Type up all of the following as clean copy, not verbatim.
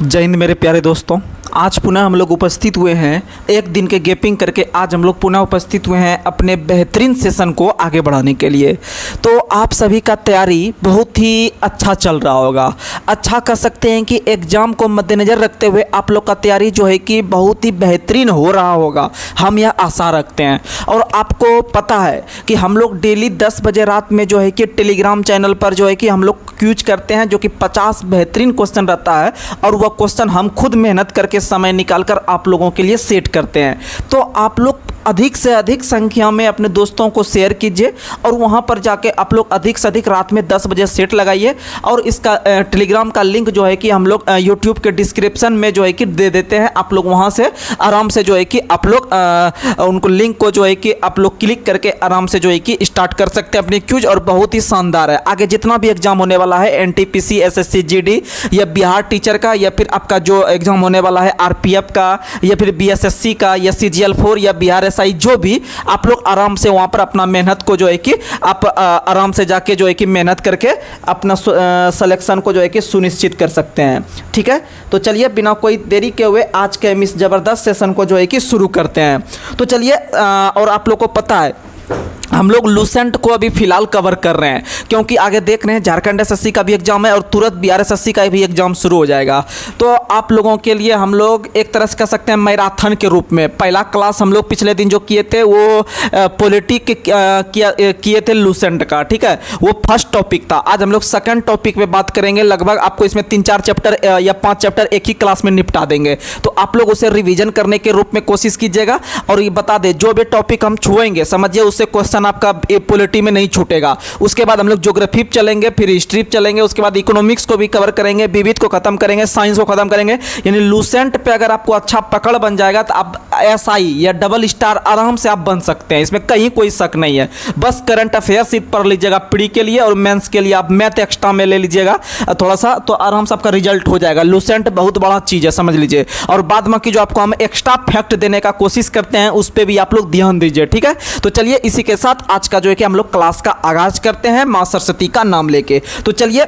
जय हिंद मेरे प्यारे दोस्तों। आज पुनः हम लोग उपस्थित हुए हैं, एक दिन के गैपिंग करके आज हम लोग पुनः उपस्थित हुए हैं अपने बेहतरीन सेशन को आगे बढ़ाने के लिए। तो आप सभी का तैयारी बहुत ही अच्छा चल रहा होगा। अच्छा कह सकते हैं कि एग्ज़ाम को मद्देनज़र रखते हुए आप लोग का तैयारी जो है कि बहुत ही बेहतरीन हो रहा होगा, हम यह आशा रखते हैं। और आपको पता है कि हम लोग डेली 10 बजे रात में जो है कि टेलीग्राम चैनल पर जो है कि हम लोग क्यूज करते हैं, जो कि 50 बेहतरीन क्वेश्चन रहता है और वह क्वेश्चन हम खुद मेहनत करके समय निकालकर आप लोगों के लिए सेट करते हैं। तो आप लोग अधिक से अधिक संख्या में अपने दोस्तों को शेयर कीजिए और वहां पर जाके आप लोग अधिक से अधिक रात में 10 बजे सेट लगाइए। और इसका टेलीग्राम का लिंक जो है कि हम लोग यूट्यूब के डिस्क्रिप्शन में जो है कि दे देते हैं। आप लोग वहां से आराम से जो है कि आप लोग उनको लिंक को जो है कि आप लोग क्लिक करके आराम से जो है कि स्टार्ट कर सकते हैं अपनी क्यूज। और बहुत ही शानदार है, आगे जितना भी एग्जाम होने वाला है एनटीपीसी, एसएससी जीडी या बिहार टीचर का, या फिर आपका जो एग्जाम होने वाला है आरपीएफ का, या फिर बीएसएससी का, या सीजीएल4 या बिहार एसआई, जो भी आप लोग आराम से वहां पर अपना मेहनत को जो है कि आप आराम से जाके जो है कि मेहनत करके अपना सिलेक्शन को जो है कि सुनिश्चित कर सकते हैं। ठीक है, तो चलिए बिना कोई देरी के हुए आज के इस जबरदस्त सेशन को जो है कि शुरू करते हैं। तो चलिए, और आप लोग को पता है हम लोग लूसेंट को अभी फिलहाल कवर कर रहे हैं, क्योंकि आगे देख रहे हैं झारखंड एसएससी का भी एग्जाम है और तुरंत बिहार एसएससी का भी एग्जाम शुरू हो जाएगा। तो आप लोगों के लिए हम लोग एक तरह से कह सकते हैं मैराथन के रूप में पहला क्लास हम लोग पिछले दिन जो किए थे वो पॉलिटिक किए थे लूसेंट का। ठीक है, वो फर्स्ट टॉपिक था। आज हम लोग सेकंड टॉपिक पे बात करेंगे। लगभग आपको इसमें 3-4 चैप्टर या 5 चैप्टर एक ही क्लास में निपटा देंगे। तो आप लोग उसे रिविजन करने के रूप में कोशिश कीजिएगा। और ये बता दें, जो भी टॉपिक हम छुएंगे समझिए उससे क्वेश्चन आपका पॉलिटी में नहीं छूटेगा। उसके बाद हम लोग ज्योग्राफी चलेंगे, फिर हिस्ट्री चलेंगे, उसके बाद इकोनॉमिक्स को भी कवर करेंगे, विविध को खत्म करेंगे, साइंस को खत्म करेंगे। यानी लूसेंट पे अगर आपको अच्छा पकड़ बन जाएगा तो आप एसआई या डबल स्टार आराम से आप बन सकते हैं, इसमें कहीं कोई शक नहीं है। बस करंट अफेयर सीट पढ़ लीजिएगा प्री के लिए, और मेंस के लिए आप मैथ एक्स्ट्रा में ले लीजिएगा थोड़ा सा, तो आराम से आपका रिजल्ट हो जाएगा। लूसेंट बहुत बड़ा चीज़ है, समझ लीजिए। और बाद में कि जो आपको हम एक्स्ट्रा फैक्ट देने का कोशिश करते हैं उस पर भी आप लोग ध्यान दीजिए। ठीक है, तो चलिए इसी के साथ आज का जो है कि हम लोग क्लास का आगाज करते हैं मां सरस्वती का नाम लेके। तो चलिए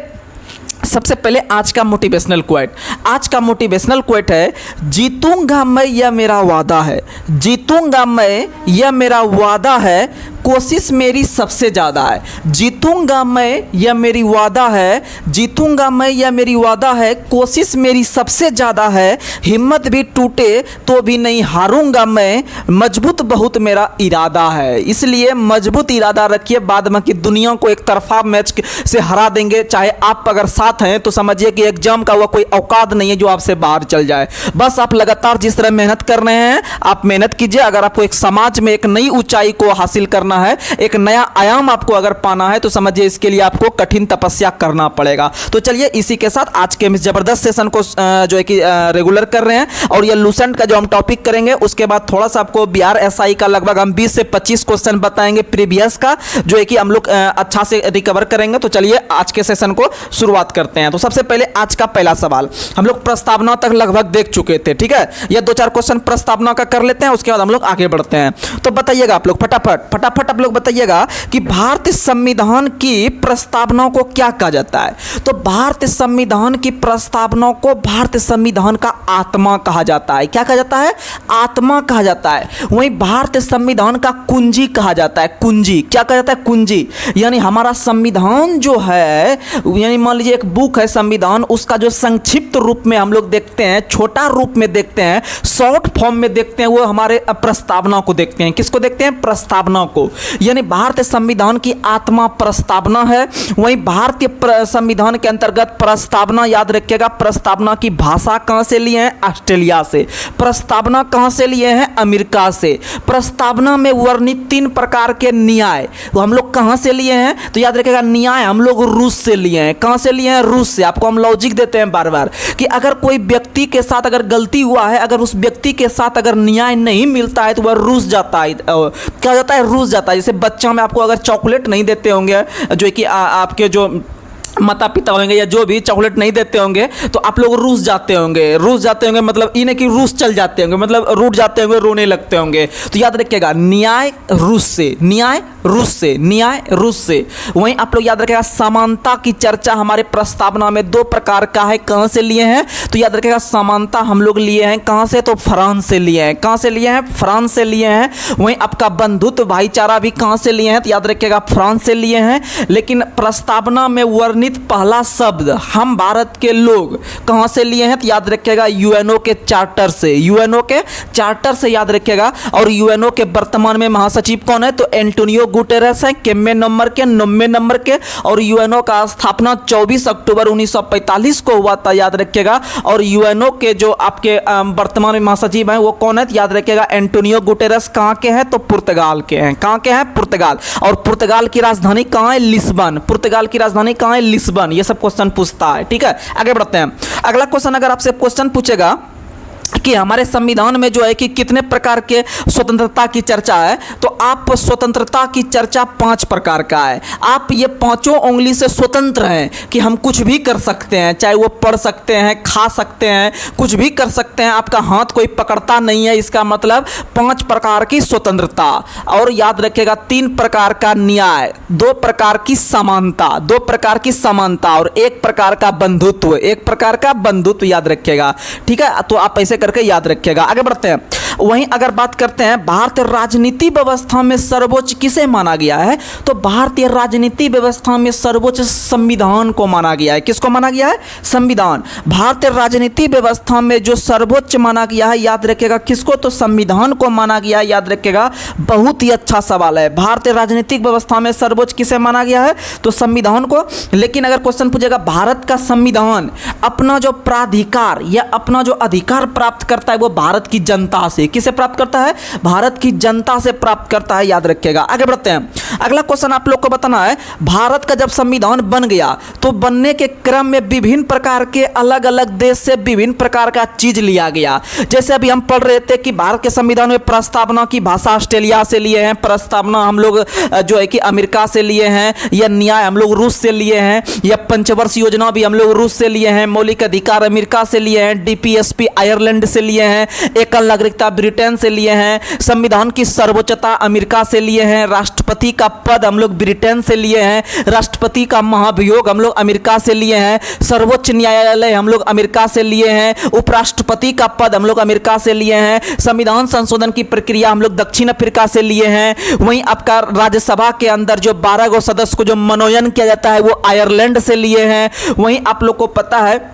सबसे पहले आज का मोटिवेशनल क्वोट। आज का मोटिवेशनल क्वोट है, जीतूंगा मैं यह मेरा वादा है, जीतूंगा मैं यह मेरा वादा है, कोशिश मेरी सबसे ज़्यादा है। जीतूंगा मैं यह मेरी वादा है, जीतूंगा मैं यह मेरी वादा है, कोशिश मेरी सबसे ज़्यादा है, हिम्मत भी टूटे तो भी नहीं हारूंगा मैं, मजबूत बहुत मेरा इरादा है। इसलिए मजबूत इरादा रखिए, बाद में कि दुनिया को एक तरफा मैच से हरा देंगे। चाहे आप अगर साथ हैं तो समझिए कि एग्जाम का वह कोई औकात नहीं है जो आपसे बाहर चल जाए। बस आप लगातार जिस तरह मेहनत कर रहे हैं आप मेहनत कीजिए। अगर आपको एक समाज में एक नई ऊंचाई को हासिल करना है, एक नया आयाम आपको अगर पाना है, तो समझिए इसके लिए आपको कठिन तपस्या करना पड़ेगा। तो चलिए इसी के साथ आज के इस जबरदस्त सेशन को जो है कि रेगुलर कर रहे हैं। और ये लूसेंट का जो हम टॉपिक करेंगे उसके बाद थोड़ा सा आपको बिहार एसआई का लगभग हम 20 से 25 क्वेश्चन बताएंगे प्रीवियस का, जो है कि हम लोग अच्छा से रिकवर करेंगे। तो चलिए आज के सेशन को शुरुआत करते हैं। तो सबसे पहले आज का पहला सवाल, हम लोग प्रस्तावना तक लगभग देख चुके थे। ठीक है, ये 2-4 क्वेश्चन प्रस्तावना का कर लेते हैं, उसके बाद हम लोग आगे बढ़ते हैं। तो बताइएगा आप लोग फटाफट आप लोग बताइएगा कि भारतीय संविधान की प्रस्तावना को क्या कहा जाता है। तो भारतीय संविधान की प्रस्तावना को भारतीय संविधान का आत्मा कहा जाता है। क्या कहा जाता है? आत्मा कहा जाता है। वहीं भारतीय संविधान का कुंजी कहा जाता है। कुंजी क्या कहा जाता है? कुंजी यानी हमारा संविधान जो है, यानी मान लीजिए एक बुक है संविधान, उसका जो संक्षिप्त रूप में हम लोग देखते हैं, छोटा रूप में देखते हैं, शॉर्ट फॉर्म में देखते हैं, वो हमारे प्रस्तावना को देखते हैं। किसको देखते हैं? प्रस्तावना को। यानी भारतीय संविधान की आत्मा प्रस्तावना है। वहीं भारतीय संविधान के अंतर्गत प्रस्तावना, याद रखिएगा, प्रस्तावना की भाषा कहां से लिए हैं? ऑस्ट्रेलिया से। प्रस्तावना कहां से लिए हैं? अमेरिका से। प्रस्तावना में वर्णित 3 प्रकार के न्याय वो हम लोग कहां से लिए हैं? तो याद रखिएगा, न्याय हम लोग रूस से लिए हैं। कहां से लिए हैं? रूस से। आपको हम लॉजिक देते हैं बार बार कि अगर कोई व्यक्ति के साथ अगर गलती हुआ है, अगर उस व्यक्ति के साथ अगर न्याय नहीं मिलता है तो वह रूस जाता है। क्या जाता है? रूस जाता है। जैसे बच्चा में आपको अगर चॉकलेट नहीं देते होंगे, जो कि आपके जो माता पिता होंगे या जो भी चॉकलेट नहीं देते होंगे तो आप लोग रूस जाते होंगे मतलब इन्हें कि रूस चल जाते होंगे, मतलब रूठ जाते होंगे, रोने लगते होंगे। तो याद रखिएगा न्याय रूस से, न्याय रूस से, न्याय रूस से। वहीं आप लोग याद रखिएगा समानता की चर्चा हमारे प्रस्तावना में 2 प्रकार का है, कहां से लिए हैं? तो याद रखिएगा समानता हम लोग लिए हैं कहां से? तो फ्रांस से लिए हैं। कहां से लिए हैं? फ्रांस से लिए हैं। वहीं आपका बंधुत्व भाईचारा भी कहां से लिए हैं? तो याद रखिएगा फ्रांस से लिए हैं। लेकिन प्रस्तावना में वर्णित पहला शब्द हम भारत के लोग कहां से लिए हैं? तो याद रखिएगा यूएनओ के चार्टर से, यूएनओ के चार्टर से याद रखिएगा। और यूएनओ के वर्तमान में महासचिव कौन है? तो एंटोनियो गुटेरेस है, कितने नंबर के? 90 नंबर के। और यूएनओ का स्थापना 24 अक्टूबर 1945 को हुआ था, याद रखिएगा। और यूएनओ के जो आपके वर्तमान में महासचिव हैं वो कौन है? तो याद रखिएगा एंटोनियो गुटेरेस कहां के हैं? तो पुर्तगाल के हैं। कहां के हैं? पुर्तगाल। और पुर्तगाल की राजधानी कहां है? लिस्बन। पुर्तगाल की राजधानी कहां है? लिस्बन। ये सब क्वेश्चन पूछता है, ठीक है। आगे बढ़ते हैं। अगला क्वेश्चन अगर आपसे क्वेश्चन पूछेगा कि हमारे संविधान में जो है कि कितने प्रकार के स्वतंत्रता की चर्चा है, तो आप स्वतंत्रता की चर्चा 5 प्रकार का है। आप ये पांचों उंगली से स्वतंत्र हैं कि हम कुछ भी कर सकते हैं, चाहे वो पढ़ सकते हैं, खा सकते हैं, कुछ भी कर सकते हैं, आपका हाथ कोई पकड़ता नहीं है। इसका मतलब 5 प्रकार की स्वतंत्रता। और याद रखिएगा 3 प्रकार का न्याय, 2 प्रकार की समानता, 2 प्रकार की समानता और 1 प्रकार का बंधुत्व, 1 प्रकार का बंधुत्व याद रखिएगा, ठीक है। तो आप ऐसे करके याद रखिएगा। आगे बढ़ते हैं। वहीं अगर बात करते हैं भारतीय राजनीति व्यवस्था में सर्वोच्च किसे माना गया है, तो भारतीय राजनीति व्यवस्था में सर्वोच्च संविधान को माना गया है। किसको माना गया है? संविधान। भारतीय राजनीति व्यवस्था में जो सर्वोच्च माना गया है, याद रखिएगा किसको? तो संविधान को माना गया है, याद रखिएगा। बहुत ही अच्छा सवाल है। भारतीय राजनीतिक व्यवस्था में सर्वोच्च किसे माना गया है? तो संविधान को। लेकिन अगर क्वेश्चन पूछेगा भारत का संविधान अपना जो प्राधिकार या अपना जो अधिकार प्राप्त करता है वो भारत की जनता से, किसे प्राप्त करता है? भारत की जनता से प्राप्त करता है, याद रखिएगा। आगे बढ़ते हैं। अगला क्वेश्चन आप लोग को बताना है, भारत का जब संविधान बन गया तो बनने के क्रम में विभिन्न प्रकार के अलग अलग देश से विभिन्न प्रकार का चीज लिया गया। जैसे अभी हम पढ़ रहे थे कि भारत के संविधान में प्रस्तावना की भाषा ऑस्ट्रेलिया से लिए हैं, प्रस्तावना हम लोग जो है कि अमेरिका से लिए हैं, या न्याय हम लोग रूस से लिए हैं, या पंचवर्ष योजना भी हम लोग रूस से लिए हैं, मौलिक अधिकार अमेरिका से लिए हैं, डीपीएसपी आयरलैंड से लिए हैं, एकल नागरिकता ब्रिटेन से लिए हैं, संविधान की सर्वोच्चता अमेरिका से लिए हैं, राष्ट्रपति का पद हम लोग ब्रिटेन से लिए हैं, राष्ट्रपति का महाभियोग हम लोग अमेरिका से लिए हैं, सर्वोच्च न्यायालय हम लोग अमेरिका से लिए हैं, उपराष्ट्रपति का पद हम लोग अमेरिका से लिए हैं, संविधान संशोधन की प्रक्रिया हम लोग दक्षिण अफ्रीका से लिए हैं। वहीं आपका राज्यसभा के अंदर जो 12 गो सदस्य को जो मनोनयन किया जाता है वो आयरलैंड से लिए हैं। वहीं आप लोग को पता है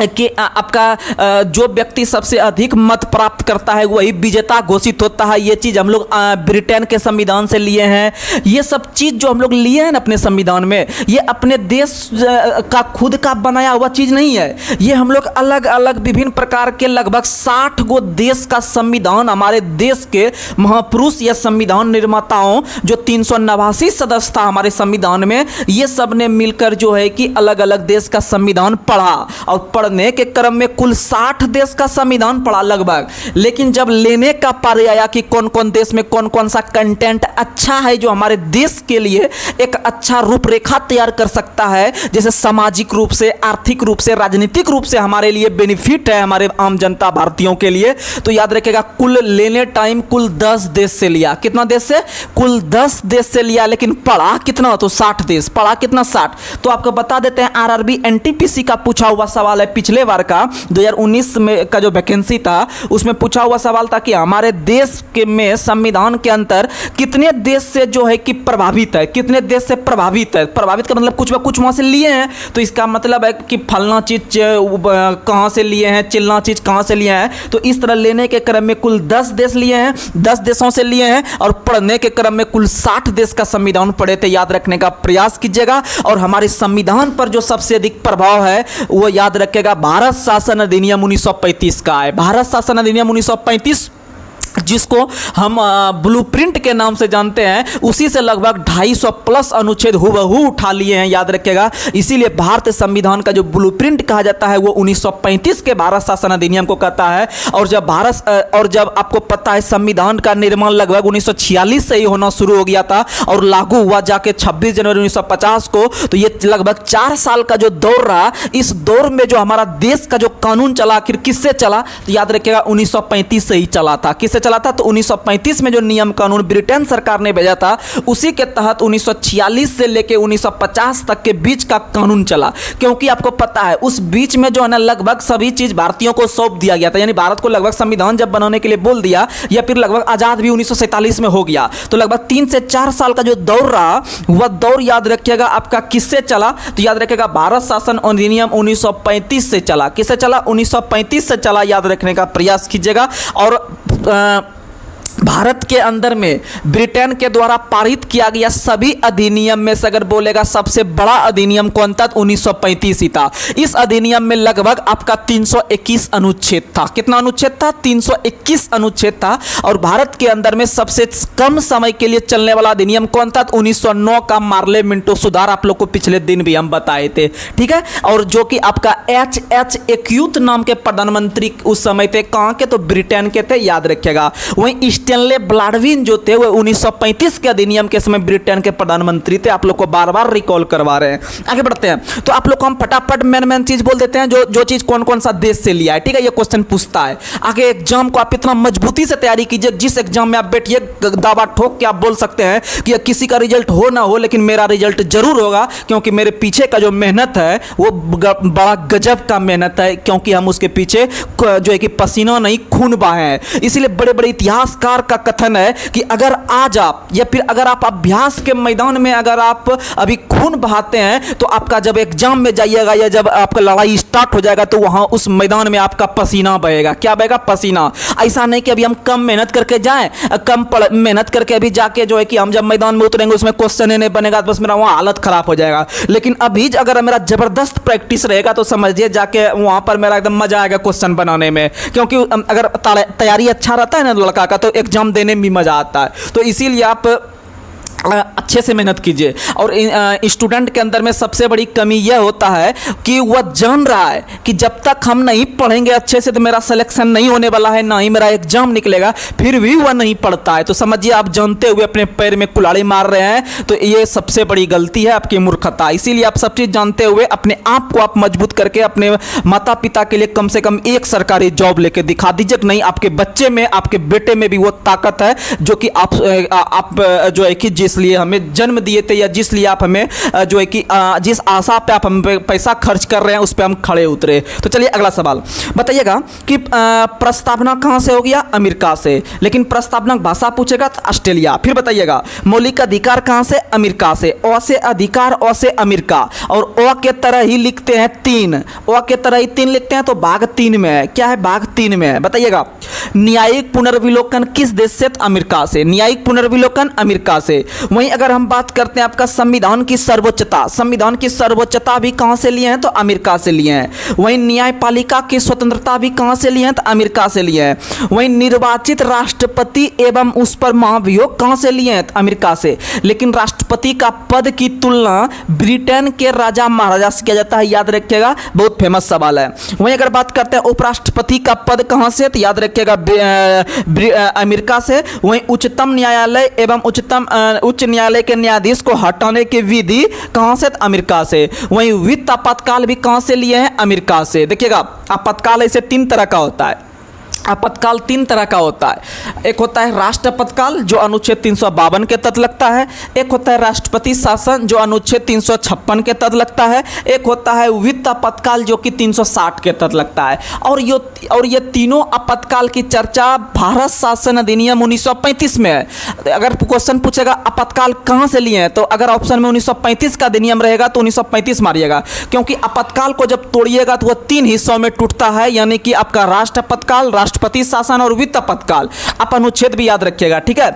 कि आपका जो व्यक्ति सबसे अधिक मत प्राप्त करता है वही विजेता घोषित होता है। ये चीज़ हम लोग ब्रिटेन के संविधान से लिए हैं। ये सब चीज़ जो हम लोग लिए हैं ना अपने संविधान में, ये अपने देश का खुद का बनाया हुआ चीज़ नहीं है। ये हम लोग अलग अलग विभिन्न प्रकार के लगभग 60 गो देश का संविधान, हमारे देश के महापुरुष या संविधान निर्माताओं जो 389 सदस्य था हमारे संविधान में, ये सब ने मिलकर जो है कि अलग अलग देश का संविधान पढ़ा। और पढ़ने के क्रम में कुल 60 देश का संविधान पढ़ा लगभग। लेकिन जब लेने का पारी आया कि कौन कौन देश में कौन कौन सा कंटेंट अच्छा है जो हमारे देश के लिए एक अच्छा रूपरेखा तैयार कर सकता है, जैसे सामाजिक रूप से, आर्थिक रूप से, राजनीतिक रूप से हमारे लिए बेनिफिट है हमारे आम जनता भारतीयों के लिए, तो याद रखिएगा कुल लेने टाइम कुल 10 देश से लिया। कितना देश से? कुल 10 देश से लिया। लेकिन पढ़ा कितना? तो 60 देश। पढ़ा कितना? 60। तो आपको बता देते हैं आरआरबी एनटीपीसी का पूछा हुआ सवाल है पिछले बार का 2019 में का जो वैकेंसी था उसमें पूछा हुआ सवाल था कि हमारे देश के में संविधान के अंतर कितने देश से जो है कि प्रभावित है, कितने देश से प्रभावित है। प्रभावित का मतलब कुछ वहां से लिए हैं, तो इसका मतलब है कि फलना चीज कहां से लिए हैं, चिलना चीज कहां से लिए हैं। तो इस तरह लेने के क्रम में कुल 10 देश लिए हैं, 10 देशों से लिए हैं, और पढ़ने के क्रम में कुल 60 देश का संविधान पढ़े थे। याद रखने का प्रयास कीजिएगा। और हमारे संविधान पर जो सबसे अधिक प्रभाव है वो याद रखेगा भारत शासन अधिनियम 1935 का है। भारत शासन अधिनियम 1935 जिसको हम ब्लूप्रिंट के नाम से जानते हैं, उसी से लगभग 250 प्लस अनुच्छेद हुबहू उठा लिए हैं, याद रखिएगा। इसीलिए भारतीय संविधान का जो ब्लूप्रिंट कहा जाता है वो 1935 के भारत शासन अधिनियम को कहता है। और जब आपको पता है संविधान का निर्माण लगभग 1946 से ही होना शुरू हो गया था और लागू हुआ जाके 26 जनवरी 1950 को, तो ये लगभग 4 साल का जो दौर रहा, इस दौर में जो हमारा देश का जो कानून चला आखिर किससे चला, तो याद रखिएगा 1935 से ही चला था। किससे चला था, तो 1935 में जो नियम कानून ब्रिटेन सरकार ने भेजा था, उसी के तहत 1946 से लेकर 1950 तक के बीच का कानून चला। क्योंकि आपको पता है उस बीच में जो है ना लगभग सभी चीज भारतीयों को सौंप दिया गया था, यानी भारत को लगभग संविधान जब बनाने के लिए बोल दिया, या फिर लगभग आजाद भी 1947 में हो गया, तो लगभग 3 से 4 साल का जो दौर रहा, वह दौर याद रखिएगा आपका किससे चला, तो याद रखिएगा भारत शासन अधिनियम 1935 से चला। किससे चला, 1935 से चला, याद रखने का प्रयास कीजिएगा। और भारत के अंदर में ब्रिटेन के द्वारा पारित किया गया सभी अधिनियम में से अगर बोलेगा सबसे बड़ा अधिनियम कौन था, 1935 ही था। इस अधिनियम में लगभग आपका 321 अनुच्छेद था। कितना अनुच्छेद था, 321 अनुच्छेद था। और भारत के अंदर में सबसे कम समय के लिए चलने वाला अधिनियम कौन था, 1909 का मार्ले मिंटो सुधार, आप लोग को पिछले दिन भी हम बताए थे, ठीक है। और जो कि आपका एच एक्यूट नाम के प्रधानमंत्री उस समय थे, कहां के, तो ब्रिटेन के थे, याद रखिएगा। वहीं स्टैनले ब्लैडविन जो थे वो 1935 के अधिनियम के समय ब्रिटेन के प्रधानमंत्री थे। आप लोग को बार बार रिकॉल करवा रहे हैं। आगे बढ़ते हैं, तो आप लोग को हम फटाफट मेन चीज बोल देते हैं जो चीज कौन कौन सा देश से लिया है, ठीक है। ये क्वेश्चन पूछता है। आगे एग्जाम को आप इतना मजबूती से तैयारी कीजिए, जिस एग्जाम में आप बैठिए दावा ठोक के आप बोल सकते हैं कि किसी का रिजल्ट हो ना हो, लेकिन मेरा रिजल्ट जरूर होगा, क्योंकि मेरे पीछे का जो मेहनत है वो बड़ा गजब का मेहनत है, क्योंकि हम उसके पीछे जो है कि पसीना नहीं खून बहाए हैं। इसीलिए बड़े बड़े इतिहासकार का कथन है कि अगर आज आप या फिर अगर आप अभ्यास के मैदान में अगर आप अभी खून बहाते हैं, तो आपका जब एग्जाम में जाइएगा या जब आपका लड़ाई स्टार्ट हो जाएगा, तो वहां उस मैदान में आपका पसीना बहेगा। क्या बहेगा, पसीना। ऐसा नहीं कि अभी हम कम मेहनत करके जाएं, कम मेहनत करके अभी जाके जो है कि हम जब मैदान में उतरेंगे उसमें क्वेश्चन ही नहीं बनेगा, बस मेरा वहां हालत खराब हो जाएगा। लेकिन अभी अगर मेरा जबरदस्त प्रैक्टिस रहेगा तो समझिए जाके वहां पर मेरा एकदम मजा आएगा क्वेश्चन बनाने में। क्योंकि अगर तैयारी अच्छा रहता है ना लड़का का, तो एग्जाम देने में भी मजा आता है। तो इसीलिए आप अच्छे से मेहनत कीजिए। और स्टूडेंट के अंदर में सबसे बड़ी कमी यह होता है कि वह जान रहा है कि जब तक हम नहीं पढ़ेंगे अच्छे से तो मेरा सिलेक्शन नहीं होने वाला है, ना ही मेरा एग्जाम निकलेगा, फिर भी वह नहीं पढ़ता है। तो समझिए आप जानते हुए अपने पैर में कुल्हाड़ी मार रहे हैं, तो ये सबसे बड़ी गलती है, आपकी मूर्खता। इसीलिए आप सब चीज़ जानते हुए अपने आप को आप मजबूत करके अपने माता पिता के लिए कम से कम एक सरकारी जॉब लेके दिखा दीजिए कि नहीं, आपके बच्चे में, आपके बेटे में भी वो ताकत है जो कि आप जो है कि जिसलिए हमें जन्म दिए थे, या जिसलिए आप हमें जो है कि जिस आशा पे आप हम पैसा खर्च कर रहे हैं उस पे हम खड़े उतरे। तो चलिए अगला सवाल बताइएगा कि प्रस्तावना कहां से हो गया, अमेरिका से। लेकिन प्रस्तावना भाषा पूछेगा तो ऑस्ट्रेलिया। फिर बताइएगा मौलिक अधिकार कहां से, अमेरिका से। अ से अधिकार, अ से अमेरिका। और अ के तरह ही लिखते हैं 3, अ के तरह ही 3 लिखते हैं, तो भाग 3 में है। क्या है, भाग 3 में है। बताइएगा न्यायिक पुनर्विलोकन किस देश से, अमेरिका से। न्यायिक पुनर्विलोकन अमेरिका से। वहीं अगर हम बात करते हैं आपका संविधान की सर्वोच्चता, संविधान की सर्वोच्चता भी कहां से लिए हैं, तो अमेरिका से लिए हैं। वहीं न्यायपालिका की स्वतंत्रता भी कहां से लिए हैं, तो अमेरिका से लिए हैं। वहीं निर्वाचित राष्ट्रपति एवं उस पर महाभियोग कहां से लिए हैं, तो अमेरिका से। लेकिन राष्ट्रपति का पद की तुलना ब्रिटेन के राजा महाराजा से किया जाता है, याद रखिएगा, बहुत फेमस सवाल है। वहीं अगर बात करते हैं उपराष्ट्रपति का पद कहां से, तो याद रखिएगा अमेरिका से। वहीं उच्चतम न्यायालय एवं उच्च न्यायालय के न्यायाधीश को हटाने की विधि कहां से, अमेरिका से। वहीं वित्त आपातकाल भी कहां से लिए हैं, अमेरिका से। देखिएगा आपातकाल ऐसे 3 तरह का होता है। आपातकाल 3 तरह का होता है। एक होता है राष्ट्र आपातकाल जो अनुच्छेद 352 के तहत लगता है। एक होता है राष्ट्रपति शासन जो अनुच्छेद 356 के तहत लगता है। एक होता है वित्त आपातकाल जो कि 360 के तहत लगता है। और ये तीनों आपातकाल की चर्चा भारत शासन अधिनियम 1935 में है। अगर क्वेश्चन पूछेगा आपातकाल कहाँ से लिए हैं, तो अगर ऑप्शन में 1935 का अधिनियम रहेगा तो 1935 मारिएगा, क्योंकि आपातकाल को जब तोड़िएगा तो वह 3 हिस्सों में टूटता है, यानी कि आपका राष्ट्र आपातकाल, राष्ट्रपति शासन और वित्त आपातकाल। आप अनुच्छेद भी याद रखिएगा, ठीक है।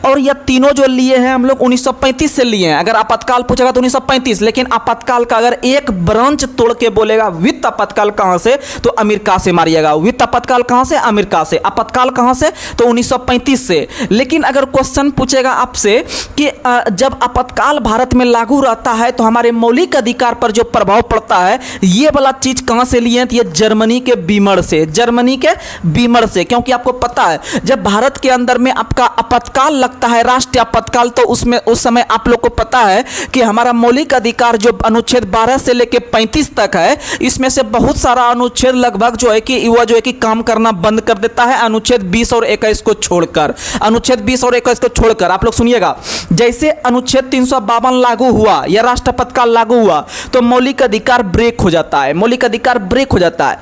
और ये तीनों जो लिए हैं हम लोग 1935 से लिए हैं। अगर आपातकाल पूछेगा तो 1935, लेकिन आपातकाल का अगर एक ब्रांच तोड़ के बोलेगा वित्त आपातकाल कहां से, तो अमेरिका से मारिएगा। वित्त आपातकाल कहां से, अमेरिका से। आपातकाल कहां से, तो 1935 से। लेकिन अगर क्वेश्चन पूछेगा आपसे कि जब आपातकाल भारत में लागू रहता है तो हमारे मौलिक अधिकार पर जो प्रभाव पड़ता है, ये वाला चीज कहां से लिए हैं, तो ये जर्मनी के बीमर से, जर्मनी के बीमर से। क्योंकि आपको पता है जब भारत के अंदर में आपका आपातकाल लगता है, राष्ट्रीय आपातकाल, तो उसमें उस समय आप लोग को पता है कि हमारा मौलिक अधिकार जो अनुच्छेद 12 से लेकर 35 तक है, इसमें से बहुत सारा अनुच्छेद लगभग जो है कि वह जो है कि काम करना बंद कर देता है, अनुच्छेद 20 और 21 को छोड़कर। अनुच्छेद 20 और 21 को छोड़कर आप लोग सुनिएगा, जैसे अनुच्छेद 352 लागू हुआ या राष्ट्रीय आपातकाल लागू हुआ तो मौलिक अधिकार ब्रेक हो जाता है, मौलिक अधिकार ब्रेक हो जाता है।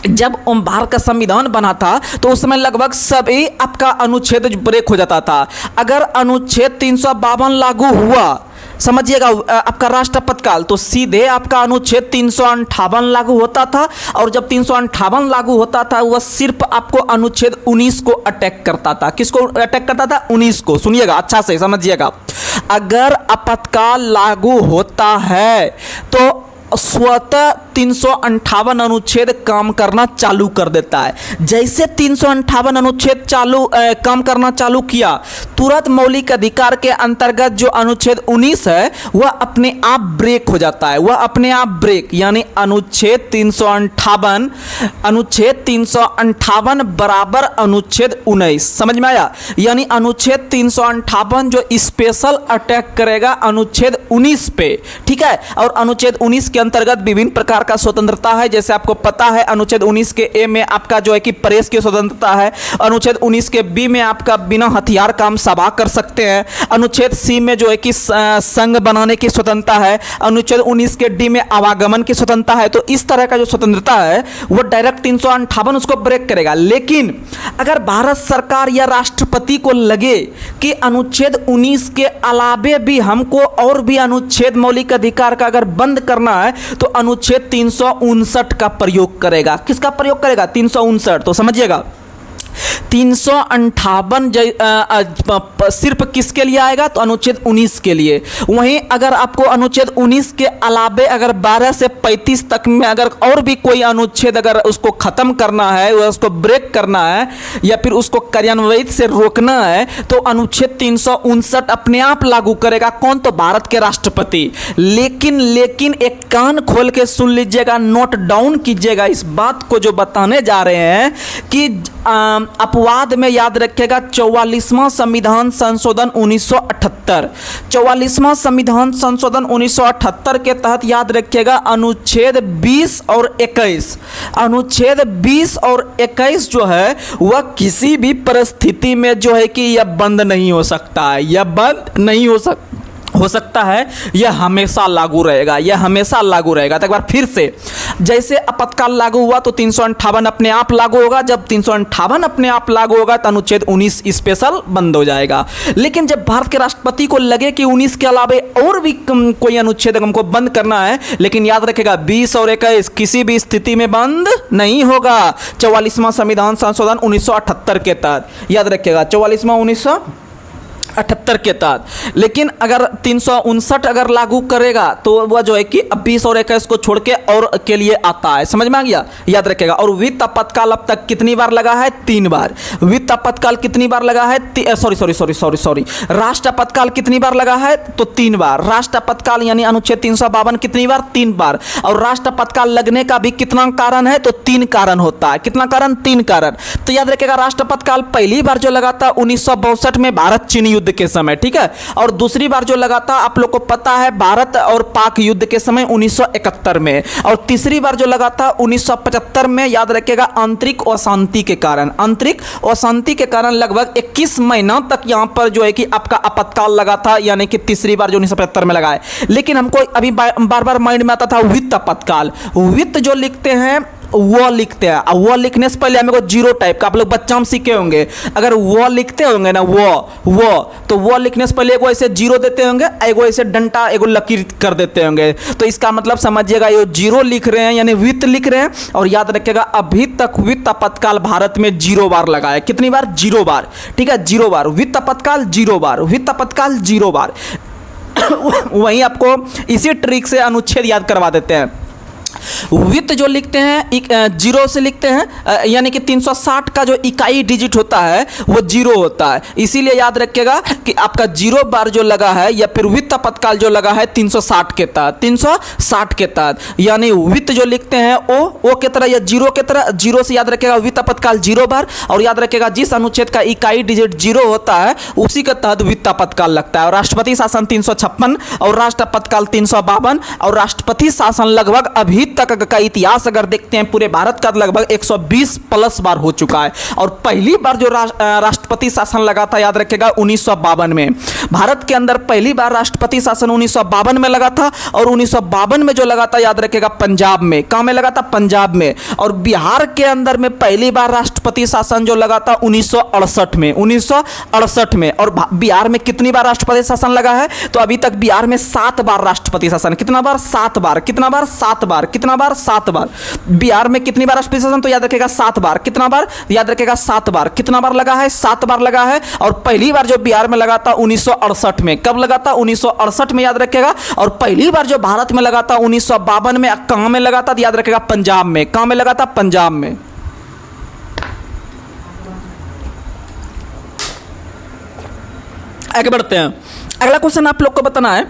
जब भारत का संविधान बना था तो उस समय लगभग सभी आपका अनुच्छेद ब्रेक हो जाता था। अगर अनुच्छेद 352 लागू हुआ, समझिएगा, आपका राष्ट्रीय आपातकाल, तो सीधे आपका अनुच्छेद 358 लागू होता था। और जब 358 लागू होता था वह सिर्फ आपको अनुच्छेद 19 को अटैक करता था। किसको अटैक करता था, 19 को। सुनिएगा अच्छा से, समझिएगा, अगर आपातकाल लागू होता है तो स्वतः 358 अनुच्छेद काम करना चालू कर देता है। जैसे 358 अनुच्छेद काम करना चालू किया, तुरंत मौलिक अधिकार के अंतर्गत जो अनुच्छेद 19 है वह अपने आप ब्रेक हो जाता है, वह अपने आप ब्रेक, यानी अनुच्छेद 358 बराबर अनुच्छेद 19। समझ में आया? यानी अनुच्छेद 358 जो स्पेशल अटैक करेगा अनुच्छेद 19 पे, ठीक है। और अनुच्छेद 19 के अंतर्गत विभिन्न प्रकार का स्वतंत्रता है। जैसे आपको पता है अनुच्छेद 19 के ए में आपका जो है कि प्रेस की स्वतंत्रता है। अनुच्छेद 19 के बी में आपका बिना हथियार काम सभा कर सकते हैं। अनुच्छेद सी में जो है कि संघ बनाने की स्वतंत्रता है। अनुच्छेद 19 के डी में आवागमन की स्वतंत्रता है। तो इस तरह का जो स्वतंत्रता है वो डायरेक्ट 358 उसको ब्रेक करेगा। लेकिन अगर भारत सरकार या राष्ट्रपति को लगे कि अनुच्छेद 19 के अलावे भी हमको और भी अनुच्छेद मौलिक अधिकार का अगर बंद करना है तो अनुच्छेद 359 का प्रयोग करेगा। किसका प्रयोग करेगा? 359। तो समझिएगा 358 सिर्फ किसके लिए आएगा? तो अनुच्छेद 19 के लिए। वहीं अगर आपको अनुच्छेद 19 के अलावे अगर 12 से 35 तक में अगर और भी कोई अनुच्छेद अगर उसको खत्म करना है, उसको ब्रेक करना है या फिर उसको कार्यान्वित से रोकना है तो अनुच्छेद 359 अपने आप लागू करेगा। कौन? तो भारत के राष्ट्रपति। लेकिन एक कान खोल के सुन लीजिएगा, नोट डाउन कीजिएगा इस बात को जो बताने जा रहे हैं कि अपवाद में याद रखिएगा 44वां संविधान संशोधन 1978। 44वां संविधान संशोधन 1978 के तहत याद रखिएगा अनुच्छेद 20 और 21, अनुच्छेद 20 और 21 जो है वह किसी भी परिस्थिति में जो है कि यह बंद नहीं हो सकता है, यह बंद नहीं हो सकता है, यह हमेशा लागू रहेगा, यह हमेशा लागू रहेगा। तो एक बार फिर से, जैसे आपातकाल लागू हुआ तो 358 अपने आप लागू होगा। जब 358 अपने आप लागू होगा तो अनुच्छेद 19 स्पेशल बंद हो जाएगा। लेकिन जब भारत के राष्ट्रपति को लगे कि 19 के अलावे और भी कोई अनुच्छेद हमको बंद करना है, लेकिन याद रखेगा 20 और 21 किसी भी स्थिति में बंद नहीं होगा। 44वां संविधान संशोधन 1978 के तहत याद रखेगा, 44वां 1978 के तहत। लेकिन अगर 359 अगर लागू करेगा तो वह जो है कि 20 और 21 को छोड़ के और के लिए आता है। समझ में आ गया? याद रखेगा। और वित्त आपातकाल अब तक कितनी बार लगा है? 3 बार। वित्त आपातकाल कितनी बार लगा है? सॉरी राष्ट्र आपातकाल कितनी बार लगा है? तो 3 बार। राष्ट्र आपातकाल यानी अनुच्छेद 352 कितनी बार? 3 बार। और राष्ट्र आपातकाल लगने का भी कितना कारण है? तो 3 कारण होता है। कितना कारण? 3 कारण। तो याद रखेगा राष्ट्र आपातकाल पहली बार जो लगा था 1962 में भारत चीन युद्ध के समय, ठीक है। और दूसरी बार जो लगा था आप लोग को पता है भारत और पाक युद्ध के समय 1971 में। और तीसरी बार जो लगा था 1975 में, याद रखिएगा आंतरिक अशांति के कारण। आंतरिक अशांति के कारण लगभग 21 महीना तक यहां पर जो है कि आपका आपातकाल लगा था, यानी कि तीसरी बार जो 1975 में लगा है। लेकिन हमको अभी बार बार माइंड में आता था वित्त आपातकाल। वित्त जो लिखते हैं वो लिखते हैं। और वो लिखने से पहले हमें को जीरो टाइप का, आप लोग बच्चा में सीखे होंगे, अगर वो लिखते होंगे ना वो तो वो लिखने से पहले एगो ऐसे जीरो देते होंगे, एगो ऐसे डंटा एगो लकीर कर देते होंगे। तो इसका मतलब समझिएगा ये जीरो लिख रहे हैं यानी वित्त लिख रहे हैं। और याद रखिएगा अभी तक वित्त आपातकाल भारत में 0 बार लगा है। कितनी बार? 0 बार। ठीक है, 0 बार। वित्त आपातकाल 0 बार, वित्त आपातकाल 0 बार। वहीं आपको इसी ट्रिक से अनुच्छेद याद करवा देते हैं। वित्त जो लिखते हैं जीरो से लिखते हैं, यानी कि 360 का जो इकाई डिजिट होता है वो जीरो होता है। इसीलिए याद रखिएगा कि आपका 0 बार जो लगा है या फिर वित्त आपातकाल जो लगा है 360 के तहत, 360 के तहत। यानी वित्त जो लिखते हैं ओ के तरह या जीरो के तरह, जीरो से याद रखिएगा वित्त आपातकाल 0 बार। और याद रखिएगा जिस अनुच्छेद का इकाई डिजिट 0 होता है उसी के तहत वित्त आपातकाल लगता है। और राष्ट्रपति शासन 356 और राष्ट्र आपातकाल 352 और राष्ट्रपति शासन लगभग अभी तक का इतिहास अगर देखते हैं पूरे भारत का लगभग 120 प्लस बार हो चुका है। और पहली बार जो राष्ट्रपति शासन लगा था याद रखिएगा 1952 में। भारत के अंदर पहली बार राष्ट्रपति शासन 1952 में लगा था। और 1952 में जो लगा था याद रखिएगा पंजाब में। कहां में लगा था? पंजाब में। और बिहार के अंदर में पहली बार राष्ट्रपति शासन जो लगा था 1968 में, 1968 में। और बिहार में कितनी बार राष्ट्रपति शासन लगा है? तो अभी तक बिहार में 7 बार राष्ट्रपति शासन। कितना बार? 7 बार। कितना बार? 7 बार। कितना बार? 7 बार। बिहार में कितनी बार राष्ट्रपति शासन? तो याद रखिएगा 7 बार। कितना बार? याद रखिएगा 7 बार। कितना बार लगा है? 7 बार लगा है। और पहली बार जो बिहार में लगा था 1968 में। कब लगा था? 1968 में, याद रखिएगा। और पहली बार जो भारत में लगा था 1952 में। कहां में लगा था? याद रखिएगा पंजाब में। कहां में लगा था? पंजाब में। आगे बढ़ते हैं। अगला क्वेश्चन आप लोग को बताना है,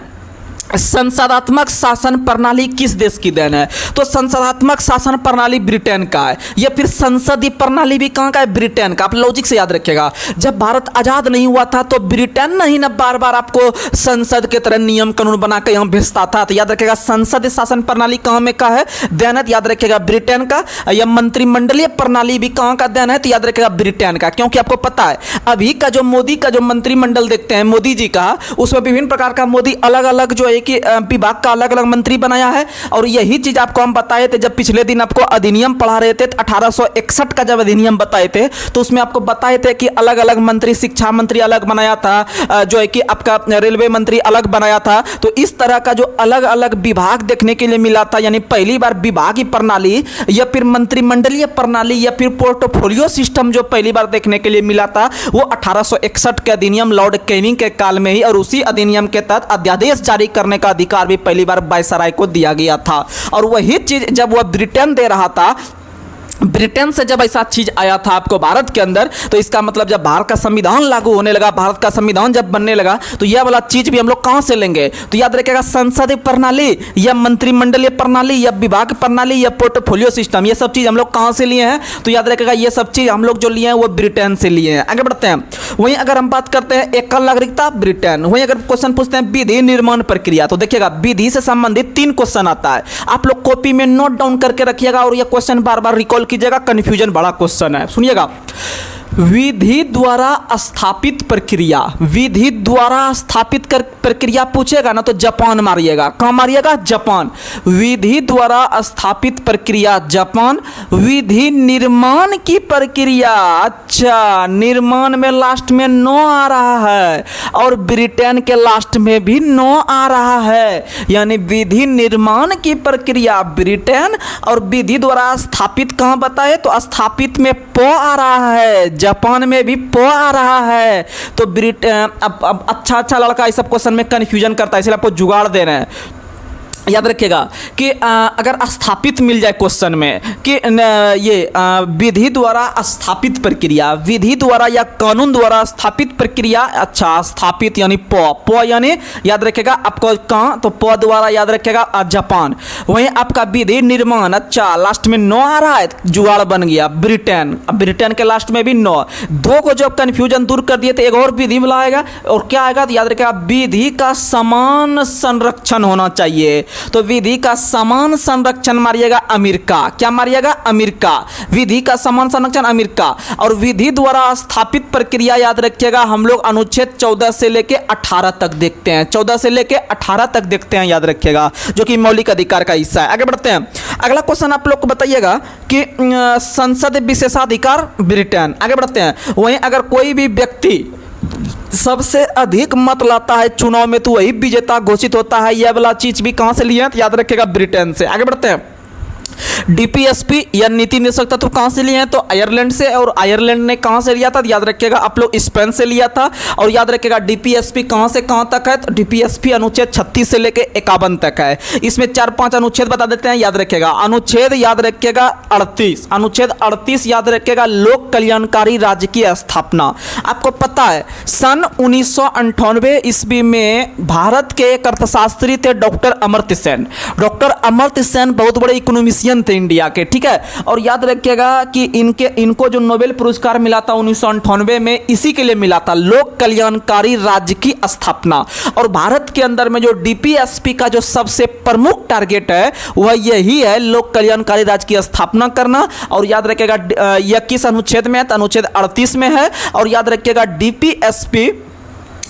संसदात्मक शासन प्रणाली किस देश की देन है? तो संसदात्मक शासन प्रणाली ब्रिटेन का है। या फिर संसदीय प्रणाली भी कहां का है? ब्रिटेन का। आप लॉजिक से याद रखिएगा, जब भारत आजाद नहीं हुआ था तो ब्रिटेन नहीं ना बार बार आपको संसद के तरह नियम कानून बना के यहां भेजता था। तो याद रखिएगा संसदीय शासन प्रणाली कहां में का है? देन है, याद रखिएगा ब्रिटेन का। या मंत्रिमंडलीय प्रणाली भी कहां का देन है? तो याद रखिएगा ब्रिटेन का। क्योंकि आपको पता है अभी का जो मोदी का जो मंत्रिमंडल देखते हैं मोदी जी का, उसमें विभिन्न प्रकार का मोदी अलग अलग जो कि विभाग का अलग अलग मंत्री बनाया है। और यही चीज आपको हम बताए थे जब पिछले दिन आपको अधिनियम पढ़ा रहे थे। 1861 का जब अधिनियम बताए थे तो उसमें आपको बताए थे कि अलग अलग मंत्री, शिक्षा मंत्री अलग बनाया था, जो है कि आपका रेलवे मंत्री अलग बनाया था। तो इस तरह का जो अलग अलग विभाग देखने के लिए मिला था, यानी पहली बार विभागीय प्रणाली या फिर मंत्रिमंडलीय प्रणाली या फिर पोर्टफोलियो सिस्टम जो पहली बार देखने के लिए मिला था वो 1861 के अधिनियम लॉर्ड कैनिंग के काल में ही। और उसी अधिनियम के तहत अध्यादेश जारी करने का अधिकार भी पहली बार वायसराय को दिया गया था। और वही चीज जब वह ब्रिटेन दे रहा था, ब्रिटेन से जब ऐसा चीज आया था आपको भारत के अंदर, तो इसका मतलब जब भारत का संविधान लागू होने लगा, भारत का संविधान जब बनने लगा, तो यह वाला चीज भी हम लोग कहां से लेंगे? तो याद रखिएगा संसदीय प्रणाली या मंत्रिमंडलीय प्रणाली या विभाग प्रणाली या पोर्टफोलियो सिस्टम, ये सब चीज हम लोग कहां से लिए हैं? तो याद रखिएगा ये सब चीज हम लोग जो लिए हैं वो ब्रिटेन से लिए हैं। आगे बढ़ते हैं। वहीं अगर हम बात करते हैं एकल नागरिकता, ब्रिटेन। वहीं अगर क्वेश्चन पूछते हैं विधि निर्माण प्रक्रिया, तो देखिएगा विधि से संबंधित 3 क्वेश्चन आता है। आप लोग कॉपी में नोट डाउन करके रखिएगा और यह क्वेश्चन बार बार रिकॉल कीजिएगा, कंफ्यूजन बड़ा क्वेश्चन है। सुनिएगा, विधि द्वारा स्थापित प्रक्रिया, विधि द्वारा स्थापित कर प्रक्रिया पूछेगा ना तो जापान मारिएगा। कहां मारिएगा? जापान। विधि द्वारा स्थापित प्रक्रिया जापान। विधि निर्माण की प्रक्रिया, अच्छा निर्माण में लास्ट में नो आ रहा है और ब्रिटेन के लास्ट में भी नो आ रहा है। यानी विधि निर्माण की प्रक्रिया ब्रिटेन और विधि द्वारा स्थापित कहां बताए? तो स्थापित में प आ रहा है, जापान में भी प आ रहा है। तो ब्रिटेन अब अच्छा लड़का इस सब क्वेश्चन में कंफ्यूजन करता है, इसलिए आपको जुगाड़ दे रहे हैं। याद रखिएगा कि अगर स्थापित मिल जाए क्वेश्चन में कि ये विधि द्वारा स्थापित प्रक्रिया, विधि द्वारा या कानून द्वारा स्थापित प्रक्रिया, अच्छा स्थापित यानी प यानी याद रखिएगा आपको कहां? तो प द्वारा याद रखिएगा जापान। वहीं आपका विधि निर्माण, अच्छा लास्ट में नो आ रहा है, जुगाड़ बन गया ब्रिटेन। अब ब्रिटेन के लास्ट में भी नो। 2 को जब कंफ्यूजन दूर कर दिए तो एक और विधि बुलाएगा और क्या आएगा? तो याद रखिएगा विधि का समान संरक्षण होना चाहिए। मारिए तो विधि का समान संरक्षण मारिएगा अमेरिका। क्या मारिएगा? अमेरिका। विधि का समान संरक्षण अमेरिका। और विधि द्वारा स्थापित प्रक्रिया याद रखिएगा हम लोग अनुच्छेद 14 से लेके 18 तक देखते हैं। 14 से लेके 18 तक देखते हैं, याद रखिएगा, जो कि मौलिक अधिकार का हिस्सा है। आगे बढ़ते हैं। अगला क्वेश्चन आप लोग को बताइएगा कि संसद विशेषाधिकार ब्रिटेन। आगे बढ़ते हैं। वहीं अगर कोई भी व्यक्ति सबसे अधिक मत लाता है चुनाव में तो वही विजेता घोषित होता है। यह वाला चीज भी कहां से लिए हैं? तो याद रखिएगा ब्रिटेन से। आगे बढ़ते हैं। डीपीएसपी या नीति निर्देशक तत्व कहां से लिए हैं? तो आयरलैंड से। और आयरलैंड ने कहां से लिया था? याद रखिएगा आप लोग स्पेन से लिया था। और याद रखिएगा डीपीएसपी कहां से कहां तक है? तो डीपीएसपी अनुच्छेद 36 से लेकर 51 तक है। इसमें 4-5 अनुच्छेद बता देते हैं, याद रखिएगा। अनुच्छेद याद रखिएगा 38, अनुच्छेद 38 याद रखिएगा, लोक कल्याणकारी राज्य की स्थापना। आपको पता है सन 1998 ईस्वी में भारत के एक अर्थशास्त्री थे डॉक्टर अमर्त्य सेन। डॉक्टर अमर्त्य सेन बहुत बड़े इकोनॉमिशियन थे इंडिया के, ठीक है। और याद रखिएगा कि इनको जो नोबेल पुरस्कार मिला था 1998 में, इसी के लिए मिला था, लोक कल्याणकारी राज्य की स्थापना। और भारत के अंदर में जो डीपीएसपी का जो सबसे प्रमुख टारगेट है वह यही है, लोक कल्याणकारी राज्य की स्थापना करना। और याद रखिएगा यह किस अनुच्छेद में है? तो अनुच्छेद 38 में है। और याद रखिएगा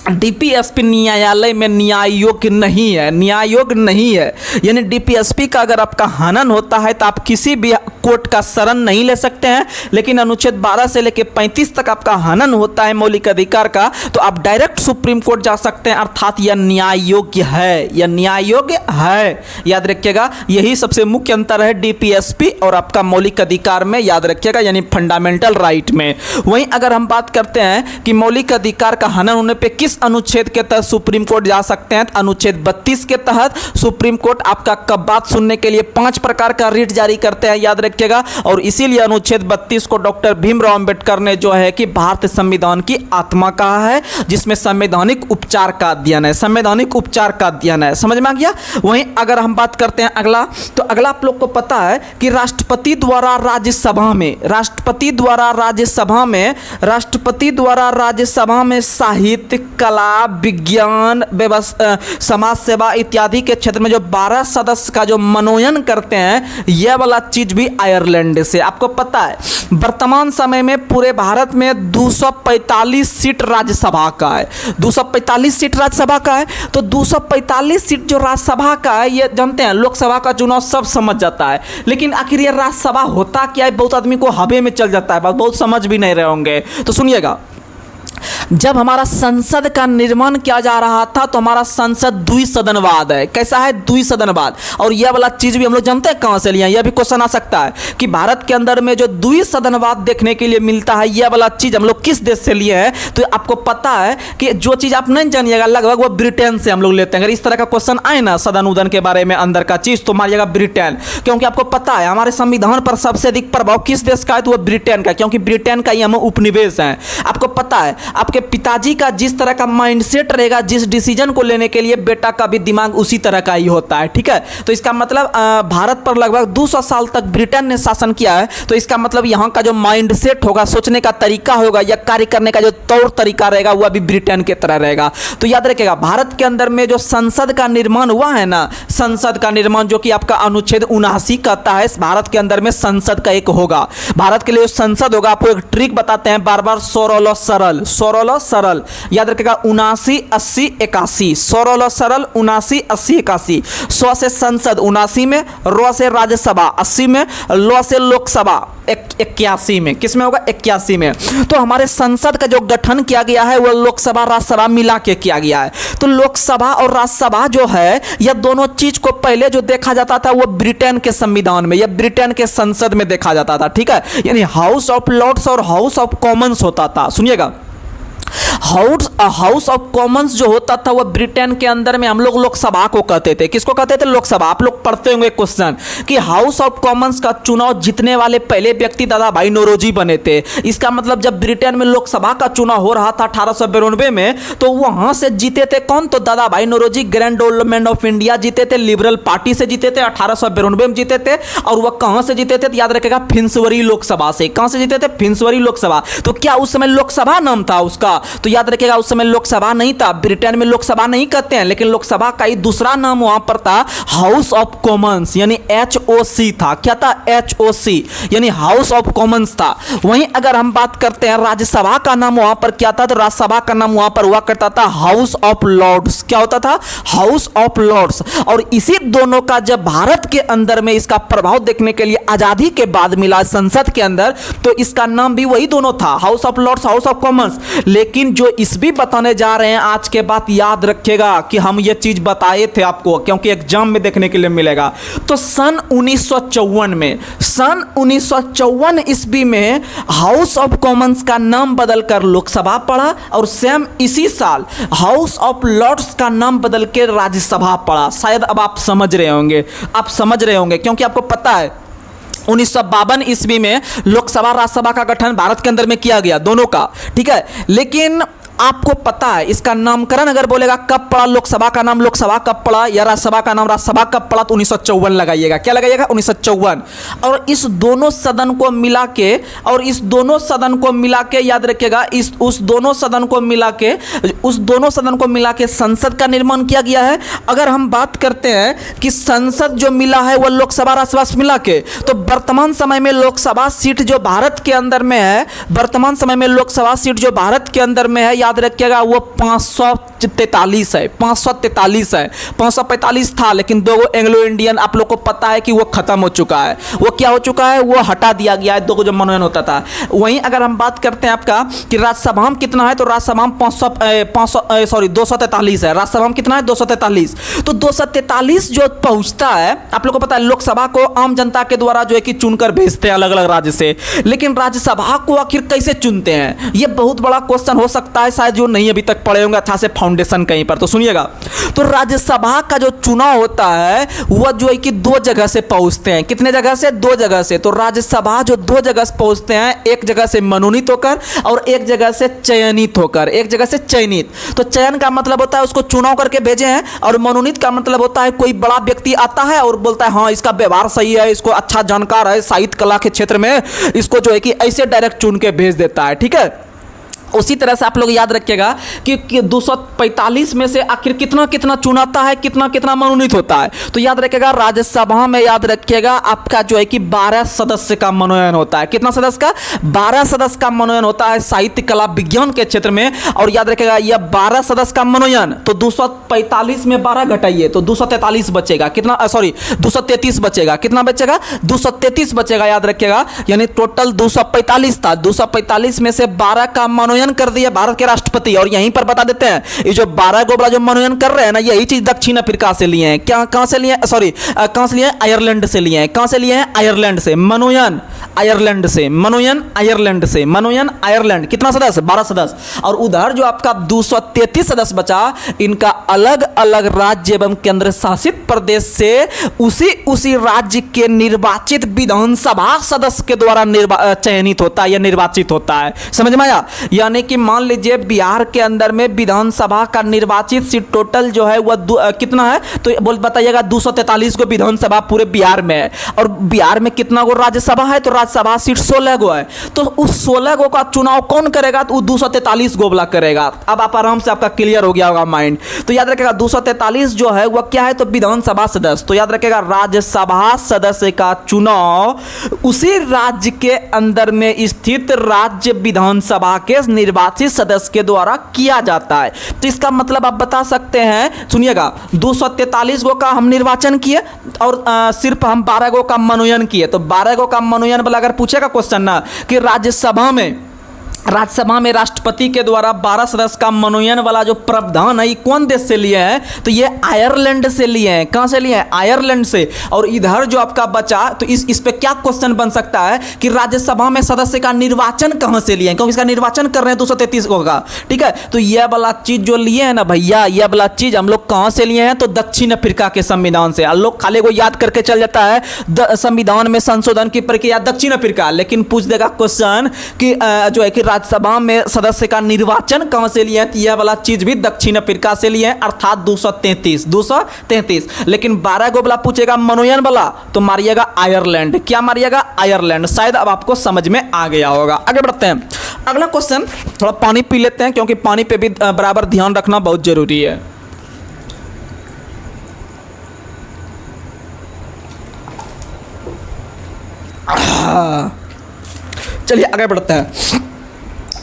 डीपीएसपी न्यायालय में न्याय योग्य नहीं है, न्याय योग्य नहीं है। यानी डीपीएसपी का अगर आपका हनन होता है तो आप किसी भी कोर्ट का शरण नहीं ले सकते हैं। लेकिन अनुच्छेद 12 से लेकर 35 तक आपका हनन होता है मौलिक अधिकार का, तो आप डायरेक्ट सुप्रीम कोर्ट जा सकते हैं। अर्थात यह न्याय योग्य है, यह न्याय योग्य है, याद रखिएगा। यही सबसे मुख्य अंतर है डीपीएसपी और आपका मौलिक अधिकार में, याद रखिएगा, यानी फंडामेंटल राइट में। वहीं अगर हम बात करते हैं कि मौलिक अधिकार का हनन होने पर किस अनुच्छेद के तहत सुप्रीम कोर्ट जा सकते हैं, तो अनुच्छेद 32 के तहत सुप्रीम कोर्ट आपका कब बात सुनने के लिए 5 प्रकार का रिट जारी करते हैं, याद रखिएगा। और इसीलिए अनुच्छेद 32 को डॉक्टर भीमराव अंबेडकर ने जो है कि भारतीय संविधान की आत्मा कहा है, जिसमें संवैधानिक उपचार का अध्ययन है, संवैधानिक उपचार का अध्ययन है। समझ में आ गया। वहीं अगर हम बात करते हैं अगला, तो अगला आप लोग को पता है कि राष्ट्रपति द्वारा राज्यसभा में साहित्य, कला, विज्ञान, समाज सेवा इत्यादि के क्षेत्र में जो 12 सदस्य का जो मनोनयन करते हैं, यह वाला चीज भी आयरलैंड से। आपको पता है वर्तमान समय में पूरे भारत में 245 सीट राज्यसभा का है, 245 सीट राज्यसभा का है। तो 245 सीट जो राज्यसभा का है, ये जानते हैं लोकसभा का चुनाव सब समझ जाता है, लेकिन आखिर ये राज्यसभा होता क्या है, बहुत आदमी को हवे में चल जाता है, बहुत समझ भी नहीं रहे होंगे। तो सुनिएगा, जब हमारा संसद का निर्माण किया जा रहा था तो हमारा संसद द्विसदनवाद है। कैसा है? द्विसदनवाद। और यह वाला चीज भी हम लोग जानते हैं कहां से लिया, यह भी क्वेश्चन आ सकता है कि भारत के अंदर में जो द्विसदनवाद देखने के लिए मिलता है, यह वाला चीज हम लोग किस देश से लिए हैं? तो आपको पता है कि जो चीज आप नहीं जानिएगा लगभग वो ब्रिटेन से हम लोग लेते हैं। अगर इस तरह का क्वेश्चन आए ना सदन उदन के बारे में अंदर का चीज, तो मारिएगा ब्रिटेन। क्योंकि आपको पता है हमारे संविधान पर सबसे अधिक प्रभाव किस देश का है? तो वो ब्रिटेन का, क्योंकि ब्रिटेन का ही हम उपनिवेश है। आपको पता है आपके पिताजी का जिस तरह का माइंडसेट रहेगा, जिस डिसीजन को लेने के लिए, बेटा का भी दिमाग उसी तरह का ही होता है, ठीक है। तो इसका मतलब भारत पर लगभग 200 साल तक ब्रिटेन ने शासन किया है। तो इसका मतलब यहाँ का जो माइंडसेट होगा, सोचने का तरीका होगा या कार्य करने का जो तौर तरीका रहेगा, वह भी ब्रिटेन की तरह रहेगा। तो याद रखिएगा भारत के अंदर में जो संसद का निर्माण हुआ है ना, संसद का निर्माण जो कि आपका अनुच्छेद 79 कहता है, भारत के अंदर में संसद का एक होगा। भारत के लिए संसद होगा। आपको एक ट्रिक बताते हैं बार बार, सोरोलो सरल, सोरोलो सरल, याद रखिएगा 79 80 81, सोरोलो सरल 79 80 81। 100 से संसद 79 में, र से राज्यसभा 80 में, ल से लोकसभा 81 में। किस में होगा? 81 में। तो हमारे संसद का जो गठन किया गया है वह लोकसभा राज्यसभा मिला के किया गया है। तो लोकसभा और राज्यसभा जो है, यह दोनों चीज को पहले जो देखा जाता था वो ब्रिटेन के संविधान में या ब्रिटेन के संसद में देखा जाता था, ठीक है। यानी हाउस ऑफ लॉर्ड्स और हाउस ऑफ कॉमन्स होता था। सुनिएगा, हाउस ऑफ कॉमन्स जो होता था वह ब्रिटेन के अंदर में हम लोग लोकसभा को कहते थे। किसको कहते थे? लोकसभा। आप लोग पढ़ते होंगे क्वेश्चन कि हाउस ऑफ कॉमन्स का चुनाव जीतने वाले पहले व्यक्ति दादा भाई नौरोजी बने थे। इसका मतलब जब ब्रिटेन में लोकसभा का चुनाव हो रहा था 1892 में, तो वहां से जीते थे कौन? तो Dadabhai Naoroji, grand old man of India जीते थे, लिबरल पार्टी से जीते थे, 1892 में जीते थे। और वह कहां से जीते थे? तो याद रखेगा फिंसवरी लोकसभा से। कहां से जीते थे? फिंसवरी लोकसभा। तो क्या उस समय लोकसभा नाम था उसका? तो याद याद रखिएगा उस समय लोकसभा नहीं था, ब्रिटेन में लोकसभा नहीं कहते हैं, लेकिन लोकसभा का ही दूसरा नाम वहां पर था हाउस ऑफ कॉमन्स, यानी HOC था। क्या था? HOC यानी हाउस ऑफ कॉमन्स था। वहीं अगर हम बात करते हैं राज्यसभा का नाम वहां पर क्या था, तो राज्यसभा का नाम वहां पर हुआ करता था हाउस ऑफ लॉर्ड्स। क्या होता था? House of Lords. और इसी दोनों का जब भारत के अंदर में इसका प्रभाव देखने के लिए आजादी के बाद मिला संसद के अंदर, तो इसका नाम भी वही दोनों था, House of Lords, House of Commons. लेकिन जो इस भी बताने जा रहे हैं आज के बाद, याद रखिएगा कि हम ये चीज बताए थे आपको, क्योंकि एग्जाम में देखने के लिए मिलेगा। तो सन 1954 ईस्वी में हाउस ऑफ कॉमन्स का नाम बदलकर लोकसभा पड़ा, और सेम इसी साल हाउस ऑफ लॉर्ड्स का नाम बदल के राज्यसभा पड़ा। शायद अब आप समझ रहे होंगे, क्योंकि आपको पता है 1952 ईस्वी में लोकसभा राज्यसभा का गठन भारत के अंदर में किया गया, दोनों का, ठीक है। लेकिन आपको पता है इसका नामकरण अगर बोलेगा कब पड़ा, लोकसभा का नाम लोकसभा कब पड़ा या राज्यसभा का नाम राज्यसभा कब पड़ा, तो 1954 लगाइएगा। क्या लगाइएगा? 1954। और इस दोनों सदन को मिला के याद रखिएगा, उस दोनों सदन को मिला के संसद का निर्माण किया गया है। अगर हम बात करते हैं कि संसद जो मिला है वह लोकसभा राज्यसभा से मिला के, तो वर्तमान समय में लोकसभा सीट जो भारत के अंदर में है, याद रखिएगा वो 543 है। 545 था, लेकिन दो एंग्लो इंडियन आप लोग को पता है कि वो खत्म हो चुका है। वो क्या हो चुका है? वो हटा दिया गया है, दो को जब मनोनयन होता था। वहीं अगर हम बात करते हैं आपका कि राज्यसभा में कितना है, तो राज्यसभा में 243 है। राज्यसभा में कितना है? 243। तो 243 जो पहुंचता है, आप लोग को पता है लोकसभा को आम जनता के द्वारा जो है कि चुनकर भेजते हैं अलग अलग राज्य से, लेकिन राज्यसभा को आखिर कैसे चुनते हैं? ये बहुत बड़ा क्वेश्चन हो सकता है, शायद जो नहीं अभी तक पढ़े होंगे अच्छा से फाउंडेशन कहीं पर, तो सुनिएगा। तो राज्यसभा का जो चुनाव होता है वह जो है कि दो जगह से पहुंचते हैं। कितने जगह से? दो जगह से। तो राज्यसभा जो दो जगह से पहुंचते हैं, एक जगह से मनोनीत होकर और एक जगह से चयनित होकर। तो चयन का मतलब होता है उसको चुनाव करके भेजे हैं, और मनोनीत का मतलब होता है कोई बड़ा व्यक्ति आता है और बोलता है हाँ इसका व्यवहार सही है, इसको अच्छा जानकार है साहित्य कला के क्षेत्र में, इसको जो है कि ऐसे डायरेक्ट चुन के भेज देता है, ठीक है। उसी तरह से आप लोग याद रखिएगा कि 245 में से आखिर कितना कितना चुनाता है, कितना कितना मनोनीत होता है। तो याद रखिएगा राज्यसभा में याद रखिएगा आपका जो है कि 12 सदस्य का मनोनयन होता है। कितना सदस्य का? 12 सदस्य का मनोनयन होता है साहित्य कला विज्ञान के क्षेत्र में। और याद रखिएगा यह 12 सदस्य का मनोनयन, तो 245 में 12 घटाइए तो 243 बचेगा। कितना? 233 बचेगा। कितना बचेगा? 233 बचेगा, याद रखिएगा। यानी टोटल 245 था, 245 में से 12 का मनोनयन कर दिया भारत के राष्ट्रपति। और यहीं पर बता देते हैं ये जो 12 गोबरा जो मनोनयन कर रहे हैं ना, यही चीज दक्षिण अफ्रीका से लिए हैं। कहां से लिए? कहां से लिए? आयरलैंड से लिए हैं। कहां से लिए हैं? आयरलैंड से। मनोनयन आयरलैंड। कितना सदस्य? 12 सदस्य। और उधर जो आपका 233 सदस्य बचा, इनका अलग अलग राज्य एवं केंद्र शासित प्रदेश से उसी राज्य के निर्वाचित विधानसभा सदस्य के द्वारा चयनित होता है या निर्वाचित होता है। समझ में आया? यानी कि मान लीजिए बिहार के अंदर में विधानसभा का निर्वाचित सीट टोटल जो है वह कितना है, तो बताइएगा 243 को विधानसभा पूरे बिहार में है। और बिहार में कितना गो राज्यसभा है, तो राज्यसभा सीट 16 गो है। तो उस 16 गो का चुनाव कौन करेगा, तो 243 गो वाला करेगा। अब आप आराम से आपका क्लियर हो गया होगा माइंड। तो याद रखिएगा 243 जो है वह क्या है, तो विधानसभा सदस्य। तो याद रखिएगा राज्यसभा सदस्य का चुनाव उसी राज्य के अंदर में स्थित राज्य विधानसभा के निर्वाचित सदस्य के द्वारा किया जाता है। तो इसका मतलब आप बता सकते हैं, सुनिएगा, 243 गो का हम निर्वाचन किए और सिर्फ हम 12 गो का मनोनयन किए। तो 12 गो का मनोनयन वाला अगर पूछेगा क्वेश्चन ना कि राज्यसभा में राष्ट्रपति के द्वारा 12 सदस्य का मनोनयन वाला जो प्रावधान है ये कौन देश से लिए हैं, तो ये आयरलैंड से लिए हैं। कहां से लिए हैं? आयरलैंड से। और इधर जो आपका बचा, तो इस पे क्या क्वेश्चन बन सकता है कि राज्यसभा में सदस्य का निर्वाचन कहां से लिए हैं, क्योंकि इसका निर्वाचन कर रहे हैं 233 का, ठीक है। तो यह वाला चीज जो लिए हैं ना भैया, यह वाला चीज हम लोग कहां से लिए हैं, तो दक्षिण अफ्रीका के संविधान से। लोग खाली को याद करके चल जाता है संविधान में संशोधन की प्रक्रिया दक्षिण अफ्रीका, लेकिन पूछ देगा क्वेश्चन कि जो है कि राज्यसभा में सदस्य का निर्वाचन कहां से लिए हैं, यह वाला चीज भी दक्षिण अफ्रीका से लिए हैं, अर्थात 233। लेकिन 12 गो वाला पूछेगा मनोनयन वाला, तो मारिएगा आयरलैंड। क्या मारिएगा? आयरलैंड। शायद अब आपको समझ में आ गया होगा। आगे बढ़ते हैं। अगला क्वेश्चन, थोड़ा पानी पी लेते हैं क्योंकि पानी पे भी बराबर ध्यान रखना बहुत जरूरी है। चलिए आगे बढ़ते हैं।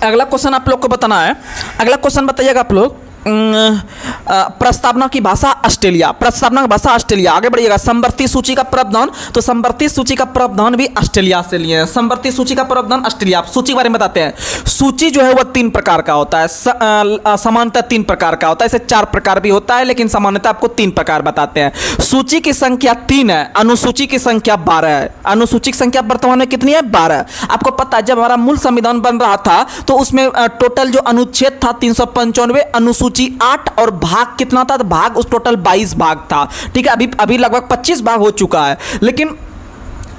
अगला क्वेश्चन आप लोग को बताना है। अगला क्वेश्चन बताइएगा आप लोग, प्रस्तावना की भाषा ऑस्ट्रेलिया। प्रस्तावना की भाषा ऑस्ट्रेलिया। आगे बढ़िएगा। समवर्ती सूची का प्रावधान, तो समवर्ती सूची का प्रावधान भी ऑस्ट्रेलिया से लिए हैं। समवर्ती सूची का प्रावधान ऑस्ट्रेलिया। सूची के बारे में बताते हैं। सूची जो है वह 3 प्रकार का होता है। सामान्यतः 3 प्रकार का होता है, इसे 4 प्रकार भी होता है, लेकिन सामान्यतः आपको 3 प्रकार बताते हैं। सूची की संख्या 3 है, अनुसूची की संख्या 12 है। अनुसूची की संख्या वर्तमान में कितनी है? 12। आपको पता है जब हमारा मूल संविधान बन रहा था तो उसमें टोटल जो अनुच्छेद था 395, अनुसूची 8 और भाग कितना था? तो भाग उस टोटल 22 भाग था। ठीक है, अभी लगभग 25 भाग हो चुका है, लेकिन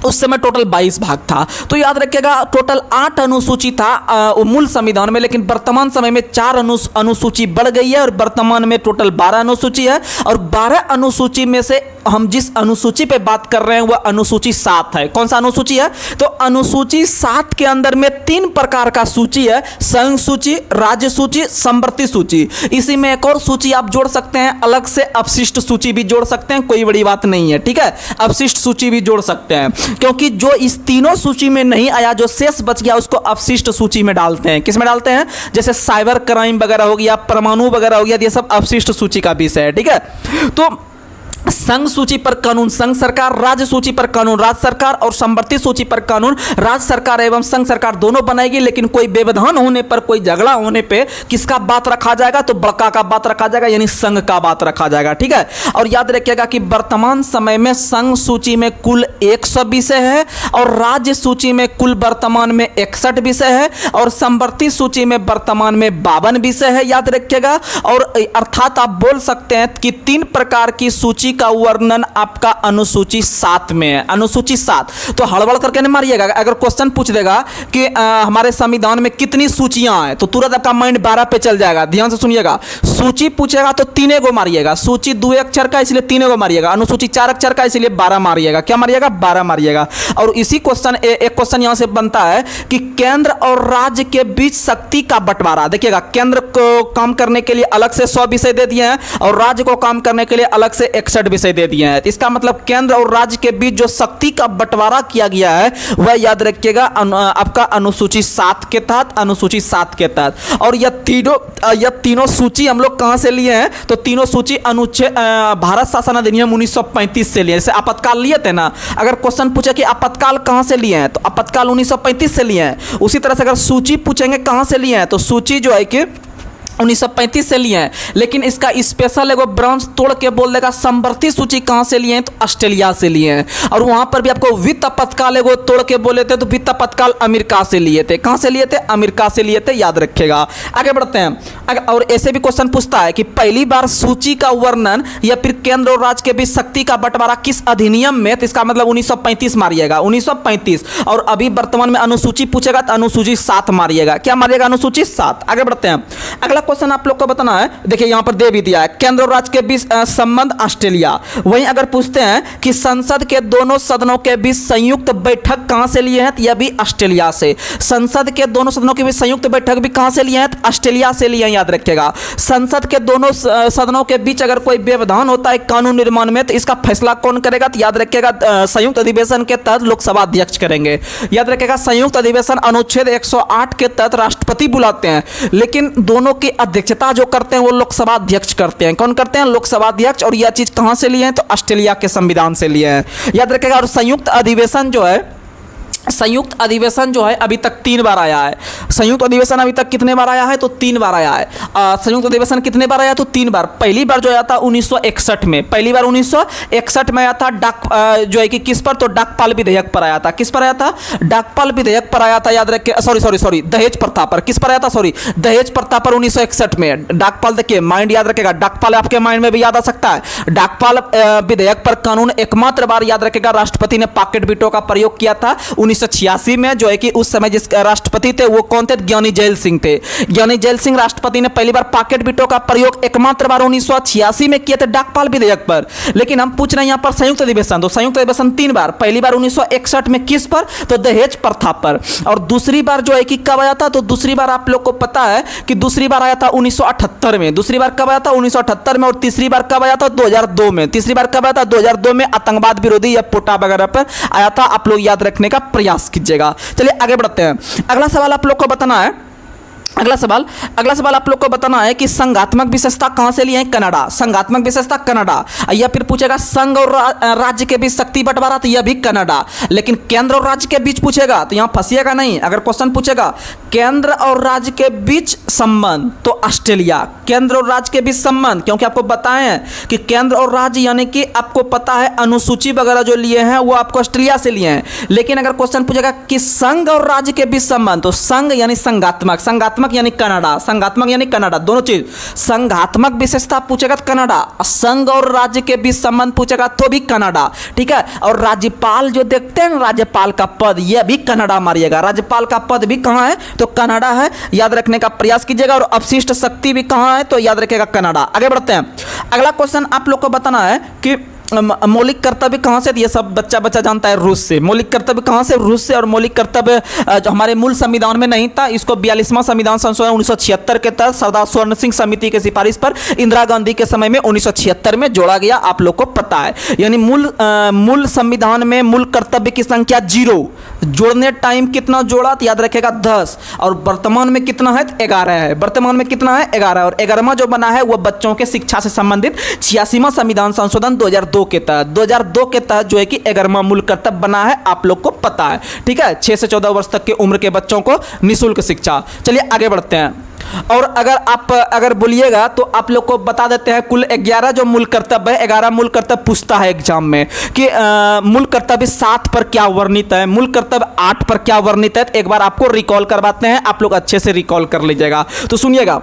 उस समय टोटल 22 भाग था। तो याद रखिएगा टोटल 8 अनुसूची था मूल संविधान में, लेकिन वर्तमान समय में 4 अनुसूची बढ़ गई है और वर्तमान में टोटल 12 अनुसूची है। और 12 अनुसूची में से हम जिस अनुसूची पे बात कर रहे हैं वह अनुसूची 7 है। कौन सा अनुसूची है? तो अनुसूची 7 के अंदर में 3 प्रकार का सूची है, संघ सूची, राज्य सूची, समवर्ती सूची। इसी में एक और सूची आप जोड़ सकते हैं, अलग से अपशिष्ट सूची भी जोड़ सकते हैं, कोई बड़ी बात नहीं है। ठीक है, अपशिष्ट सूची भी जोड़ सकते हैं, क्योंकि जो इस तीनों सूची में नहीं आया, जो शेष बच गया, उसको अपशिष्ट सूची में डालते हैं। किस में डालते हैं? जैसे साइबर क्राइम वगैरह हो गया, परमाणु वगैरह हो गया, ये सब अपशिष्ट सूची का विषय है। ठीक है, तो संघ सूची पर कानून संघ सरकार, राज्य सूची पर कानून राज्य सरकार और समवर्ती सूची पर कानून राज्य सरकार एवं संघ सरकार दोनों बनाएगी। लेकिन कोई व्यवधान होने पर, कोई झगड़ा होने पे किसका बात रखा जाएगा? तो बड़का का बात रखा जाएगा, यानी संघ का बात रखा जाएगा। ठीक है, और याद रखिएगा कि वर्तमान समय में संघ सूची में कुल 100 विषय है और राज्य सूची में कुल वर्तमान में 61 विषय है और समवर्ती सूची में वर्तमान में 52 विषय है। याद रखिएगा, और अर्थात आप बोल सकते हैं कि 3 प्रकार की सूची का वर्णन आपका अनुसूची 7 में है। अनुसूची 7 तो हड़बड़ करके नहीं मारिएगा। अगर क्वेश्चन पूछ देगा कि हमारे संविधान में कितनी सूचियां हैं, तो तुरंत आपका माइंड 12 पे चल जाएगा। ध्यान से सुनिएगा। सूची पूछेगा तो 3 को मारिएगा। सूची 2 अक्षर का इसलिए 3 को मारिएगा। अनुसूची 4 अक्षर का इसलिए 12 मारिएगा। क्या मारिएगा? 12 मारिएगा। और इसी क्वेश्चन एक क्वेश्चन यहां से बनता है कि केंद्र और राज्य के बीच शक्ति का बंटवारा। देखिएगा, केंद्र को काम करने के लिए अलग से 100 विषय दे दिए हैं और राज्य को काम करने के लिए अलग से 61 विषय दे दिए हैं। इसका मतलब केंद्र और राज्य के बीच जो शक्ति का बंटवारा किया गया है वह याद रखिएगा आपका अनुसूची 7 के तहत, अनुसूची 7 के तहत। और यह तीनों सूची हम लोग कहां से लिए हैं? तो तीनों सूची अनुच्छेद भारत शासन अधिनियम 1935 से लिए। जैसे आपातकाल लिए थे ना, अगर क्वेश्चन पूछे कि आपातकाल कहां से लिए हैं, तो आपातकाल 1935 से लिए हैं। उसी तरह से अगर सूची पूछेंगे कहां से लिए हैं, तो सूची जो है कि 1935 से लिए हैं। लेकिन इसका स्पेशल एगो ब्रांच तोड़ के बोल देगा समवर्ती सूची कहां से लिए हैं, तो ऑस्ट्रेलिया से लिए हैं। और वहां पर भी आपको वित्त आपातकाल एगो तोड़ के बोले थे, तो वित्त आपातकाल अमेरिका से लिए थे। कहां से लिए थे? अमेरिका से लिए थे। याद रखिएगा। आगे बढ़ते हैं। और ऐसे भी क्वेश्चन पूछता है कि पहली बार सूची का वर्णन या फिर केंद्र और राज्य के बीच शक्ति का बंटवारा किस अधिनियम में, तो इसका मतलब 1935 मारिएगा, 1935। और अभी वर्तमान में अनुसूची पूछेगा तो अनुसूची 7 मारिएगा। क्या मारिएगा? अनुसूची 7। आगे बढ़ते हैं। अगला क्वेश्चन आप लोग को बताना है। देखिए यहां पर दे भी दिया है, केंद्र और राज्य के बीच संबंध ऑस्ट्रेलिया। वहीं अगर पूछते हैं कि संसद के दोनों सदनों के बीच संयुक्त बैठक कहां से लिए हैं, तो यह भी ऑस्ट्रेलिया से। संसद के दोनों सदनों के बीच संयुक्त बैठक भी कहां से लिए हैं? तो ऑस्ट्रेलिया से लिए हैं। याद रखिएगा। संसद के दोनों सदनों के बीच अगर कोई व्यवधान होता है कानून निर्माण में, तो इसका फैसला कौन करेगा? तो याद रखिएगा संयुक्त अधिवेशन के तहत लोकसभा अध्यक्ष करेंगे। याद रखिएगा संयुक्त अधिवेशन अनुच्छेद 108 के तहत राष्ट्रपति बुलाते हैं, लेकिन दोनों की अध्यक्षता जो करते हैं वो लोकसभा अध्यक्ष करते हैं। कौन करते हैं? लोकसभा अध्यक्ष। और यह चीज कहां से लिए हैं? तो ऑस्ट्रेलिया के संविधान से लिए हैं। याद रखिएगा। और संयुक्त अधिवेशन जो है अभी तक 3 बार आया है। संयुक्त अधिवेशन अभी तक कितने बार आया है? तो 3 बार आया है। संयुक्त अधिवेशन कितने बार आया? तो 3 बार। पहली बार जो आया था 1961 में, पहली बार 1961 में आया था। जो है कि किस पर? तो डाकपाल विधेयक पर आया था। किस पर आया था? डाकपाल विधेयक पर आया था। याद रखिए, सॉरी दहेज प्रथा पर। किस पर आया था? सॉरी दहेज प्रथा पर 1961 में। डाकपाल, देखिए माइंड याद रखेगा, डाकपाल आपके माइंड में भी याद आ सकता है। डाकपाल विधेयक पर कानून एकमात्र बार याद रखेगा राष्ट्रपति ने पॉकेट वीटो का प्रयोग किया था 1986 में जो है कि उस समय जिस राष्ट्रपति थे वो कौन थे? ज्ञानी जैल सिंह थे। ज्ञानी जैल सिंह राष्ट्रपति ने पहली बार पॉकेट बिटों का प्रयोग एकमात्र बार 1986 में किए थे डाकपाल विधेयक पर। लेकिन हम पूछ रहे हैं यहाँ पर संयुक्त अधिवेशन, तो संयुक्त अधिवेशन 3 बार, पहली बार 1961 में किस पर? तो दहेज प्रथा पर। और दूसरी बार जो है कि कब आया था? तो दूसरी बार आप लोग को पता है कि दूसरी बार आया था 1978 में। दूसरी बार कब आया था? 1978 में। और तीसरी बार कब आया था? 2002 में। तीसरी बार कब आया था? 2002 में आतंकवाद विरोधी या पोटा वगैरह पर आया था। आप लोग याद रखने का प्रयास कीजिएगा। चलिए आगे बढ़ते हैं। अगला सवाल आप लोग को बताना है, अगला सवाल आप लोग को बताना है कि संघात्मक विशेषता कहां से लिए हैं? कनाडा। संघात्मक विशेषता कनाडा। या फिर पूछेगा संघ और राज्य के बीच शक्ति बंटवारा, तो यह भी कनाडा। लेकिन केंद्र और राज्य के बीच पूछेगा तो यहां फंसिएगा नहीं। अगर क्वेश्चन पूछेगा केंद्र और राज्य के बीच संबंध, तो ऑस्ट्रेलिया। केंद्र और राज्य के बीच संबंध, क्योंकि आपको बताए हैं कि केंद्र और राज्य यानी कि आपको पता है अनुसूची वगैरह जो लिए हैं वो आपको ऑस्ट्रेलिया से लिए हैं। लेकिन अगर क्वेश्चन पूछेगा कि संघ और राज्य के बीच संबंध, तो संघ यानी संघात्मक, संघात्मक यानी कनाडा, संघात्मक यानी कनाडा, दोनों चीज। संघात्मक विशेषता पूछेगा तो कनाडा, संघ और राज्य के बीच संबंध पूछेगा तो भी कनाडा, ठीक है। और राज्यपाल जो देखते हैं राज्यपाल का पद, यह भी कनाडा मारिएगा। राज्यपाल का पद भी कहां है? तो कनाडा है, याद रखने का प्रयास कीजिएगा। और अपशिष्ट शक्ति भी कहां है? तो याद रखिएगा कनाडा। आगे बढ़ते हैं। अगला क्वेश्चन आप लोग को बताना है कि मौलिक कर्तव्य कहाँ से? ये सब बच्चा जानता है, रूस से। मौलिक कर्तव्य कहाँ से? रूस से। और मौलिक कर्तव्य जो हमारे मूल संविधान में नहीं था, इसको 42वां संविधान संशोधन 1976 के तहत सरदार स्वर्ण सिंह समिति की सिफारिश पर इंदिरा गांधी के समय में 1976 में जोड़ा गया, आप लोग को पता है। यानी मूल संविधान में मूल कर्तव्य की संख्या 0, जोड़ने टाइम कितना जोड़ा? तो याद रखेगा 10। और वर्तमान में कितना है? 11 है। वर्तमान में कितना है? 11। और 11वां जो बना है वह बच्चों के शिक्षा से संबंधित 86वां संविधान संशोधन 2002 के तहत, 2002 के तहत जो है कि 11वां मूल कर्तव्य बना है, आप लोग को पता है, ठीक है। 6 से 14 वर्ष तक की उम्र के बच्चों को निःशुल्क शिक्षा। चलिए आगे बढ़ते हैं। और अगर बोलिएगा तो आप लोग को बता देते हैं कुल 11 जो मूल कर्तव्य है। 11 मूल कर्तव्य पूछता है एग्जाम में कि मूल कर्तव्य 7 पर क्या वर्णित है, मूल कर्तव्य 8 पर क्या वर्णित है। तो एक बार आपको रिकॉल करवाते हैं, आप लोग अच्छे से रिकॉल कर लीजिएगा। तो सुनिएगा,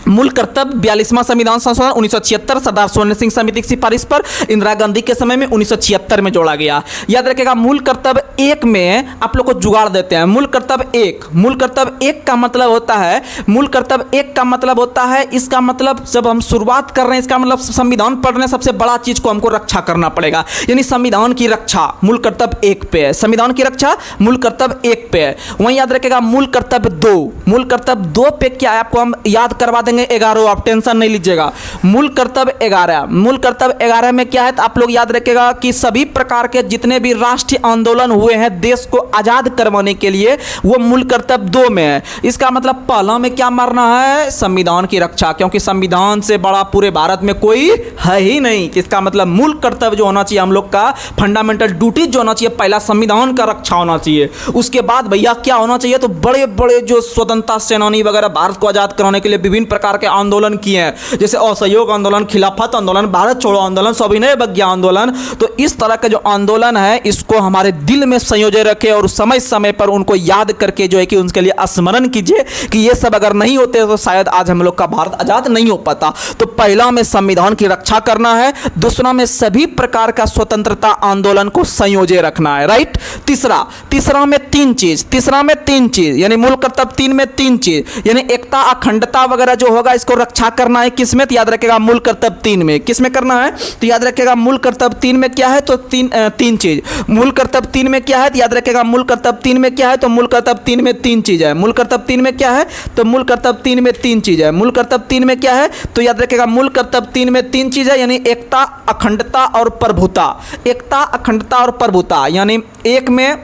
मूल कर्तव्य 42वां संविधान संशोधन 1976 सरदार स्वर्ण सिंह समिति की सिफारिश पर इंदिरा गांधी के समय में 1976 में जोड़ा गया। याद रखिएगा मूल कर्तव्य 1 में आप लोग को जुगाड़ देते हैं। मूल कर्तव्य 1, मूल कर्तव्य 1 का मतलब होता है, मूल कर्तव्य 1 का मतलब होता है, इसका मतलब जब हम शुरुआत कर रहे हैं, इसका मतलब संविधान पढ़ रहे हैं, सबसे बड़ा चीज को हमको रक्षा करना पड़ेगा, यानी संविधान की रक्षा मूल कर्तव्य 1 पे है। संविधान की रक्षा मूल कर्तव्य 1 पे है। वहीं याद रखिएगा मूल कर्तव्य 2, मूल कर्तव्य 2 पे क्या है आपको हम याद करवा देंगे 11, आप टेंशन नहीं लीजिएगा। मूल कर्तव्य 11, मूल कर्तव्य 11 में क्या है तो आप लोग याद रखिएगा कि सभी प्रकार के जितने भी राष्ट्रीय आंदोलन हुए हैं देश को आजाद करवाने के लिए, वो मूल कर्तव्य 2 में है। इसका मतलब पहला में क्या मारना है? संविधान की रक्षा, क्योंकि संविधान से बड़ा पूरे भारत में कोई है ही नहीं। इसका मतलब मूल कर्तव्य जो होना चाहिए हम लोग का, फंडामेंटल ड्यूटी जो होना चाहिए, पहला संविधान का रक्षा होना चाहिए। उसके बाद भैया क्या होना चाहिए? तो बड़े बड़े जो स्वतंत्रता सेनानी वगैरह भारत को आजाद कराने के लिए विभिन्न प्रकार के आंदोलन किए हैं, जैसे असहयोग आंदोलन, खिलाफत आंदोलन, भारत छोड़ो आंदोलन, सविनय अवज्ञा आंदोलन। तो इस तरह का जो आंदोलन है इसको हमारे दिल में संयोजे रखे और समय समय पर उनको याद करके जो है कि उनके लिए स्मरण कीजिए कि ये सब अगर नहीं होते तो शायद आज हम लोग का भारत आजाद नहीं हो पाता। तो पहला में संविधान की रक्षा करना है, दूसरा में सभी प्रकार का स्वतंत्रता आंदोलन को संयोजे रखना है, राइट। तीसरा में 3 चीज, तीसरा में 3 चीज, यानी मूल कर्तव्य 3 में 3 चीज, यानी एकता अखंडता वगैरह जो होगा इसको रक्षा करना है। किसमें? तो याद रखेगा मूल कर्तव्य 3 में। किसमें करना है? तो याद रखेगा मूल कर्तव्य 3 में क्या है? तो तीन चीज। मूल कर्तव्य 3 में क्या है? तो याद रखेगा मूल कर्तव्य 3 में क्या है? तो मूल कर्तव्य 3 में 3 चीज है। मूल कर्तव्य 3 में क्या है? तो मूल कर्तव्य 3 में 3 चीज है। मूल कर्तव्य 3 में क्या है? तो याद रखेगा मूल कर्तव्य 3 में 3 चीज है, यानी एकता अखंडता और प्रभुता। एकता अखंडता और प्रभुता, यानी 1 में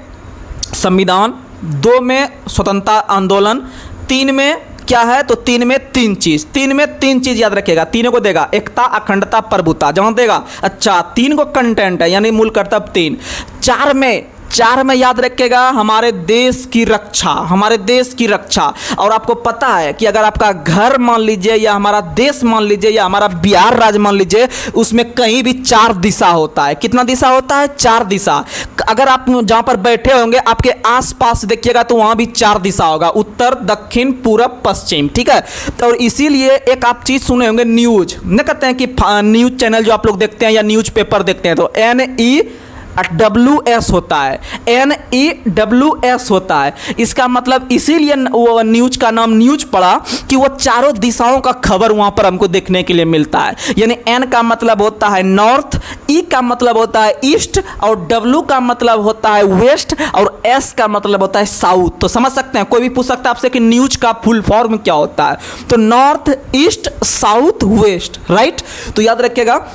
संविधान, 2 में स्वतंत्रता आंदोलन, 3 में क्या है? तो 3 में 3 चीज, 3 में 3 चीज याद रखिएगा। तीनों को देगा, एकता अखंडता प्रभुता जहां देगा। अच्छा, 3 को कंटेंट है, यानी मूल कर्तव्य 3। 4 में याद रखिएगा हमारे देश की रक्षा, हमारे देश की रक्षा। और आपको पता है कि अगर आपका घर मान लीजिए या हमारा देश मान लीजिए या हमारा बिहार राज्य मान लीजिए, उसमें कहीं भी 4 दिशा होता है। कितना दिशा होता है? 4 दिशा। अगर आप जहां पर बैठे होंगे आपके आसपास देखिएगा तो वहां भी 4 दिशा होगा, उत्तर, दक्षिण, पूरब, पश्चिम, ठीक है। और इसीलिए एक आप चीज सुने होंगे, न्यूज न कहते हैं कि न्यूज चैनल जो आप लोग देखते हैं या न्यूज पेपर देखते हैं, तो NEWS होता है, NEWS होता है। इसका मतलब इसीलिए वो न्यूज का नाम न्यूज पड़ा कि वो चारों दिशाओं का खबर वहां पर हमको देखने के लिए मिलता है। यानी N का मतलब होता है नॉर्थ, E का मतलब होता है ईस्ट, और W का मतलब होता है वेस्ट, और S का मतलब होता है साउथ। तो समझ सकते हैं, कोई भी पूछ सकता है आपसे कि न्यूज का फुल फॉर्म क्या होता है, तो north, east, south, west, right. तो याद रखिएगा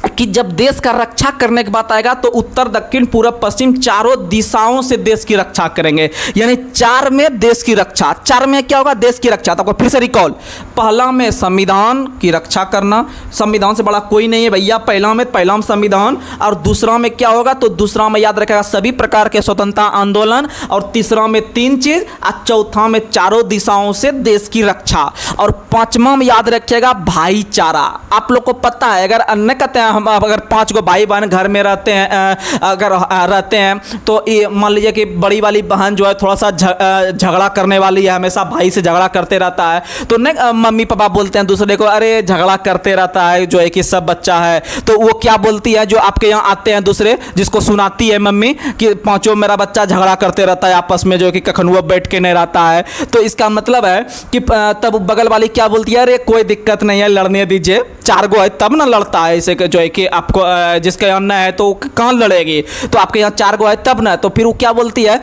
कि जब देश का रक्षा करने की बात आएगा तो उत्तर, दक्षिण, पूरब, पश्चिम चारों दिशाओं से देश की रक्षा करेंगे। यानी चार में देश की रक्षा, चार में क्या होगा, देश की रक्षा। तो आपको फिर से रिकॉल, पहला में संविधान की रक्षा करना, संविधान से बड़ा कोई नहीं है भैया। पहला में संविधान, और दूसरा में क्या होगा, तो दूसरा में याद रखेगा सभी प्रकार के स्वतंत्रता आंदोलन, और तीसरा में 3 चीज, और चौथा में चारों दिशाओं से देश की रक्षा, और पांचवा में याद रखिएगा भाईचारा। आप लोग को पता है, अगर अन्य कहते हैं हम अगर 5 गो भाई बहन घर में रहते हैं, अगर रहते हैं तो ये मान लीजिए कि बड़ी वाली बहन जो है थोड़ा सा झगड़ा करने वाली है, हमेशा भाई से झगड़ा करते रहता है, तो नहीं मम्मी पापा बोलते हैं दूसरे को, अरे झगड़ा करते रहता है जो है कि सब बच्चा है। तो वो क्या बोलती है, जो आपके यहाँ आते हैं दूसरे, जिसको सुनाती है मम्मी कि पांचों मेरा बच्चा झगड़ा करते रहता है आपस में, जो कि कखन वो बैठ के नहीं रहता है। तो इसका मतलब है कि तब बगल वाली क्या बोलती है, अरे कोई दिक्कत नहीं है, लड़ने दीजिए, 4 गो है तब ना लड़ता है, ऐसे जो है कि आपको जिसके यहाँ न है तो कहाँ लड़ेगी, तो आपके यहाँ 4 गो है तब ना। तो फिर वो क्या बोलती है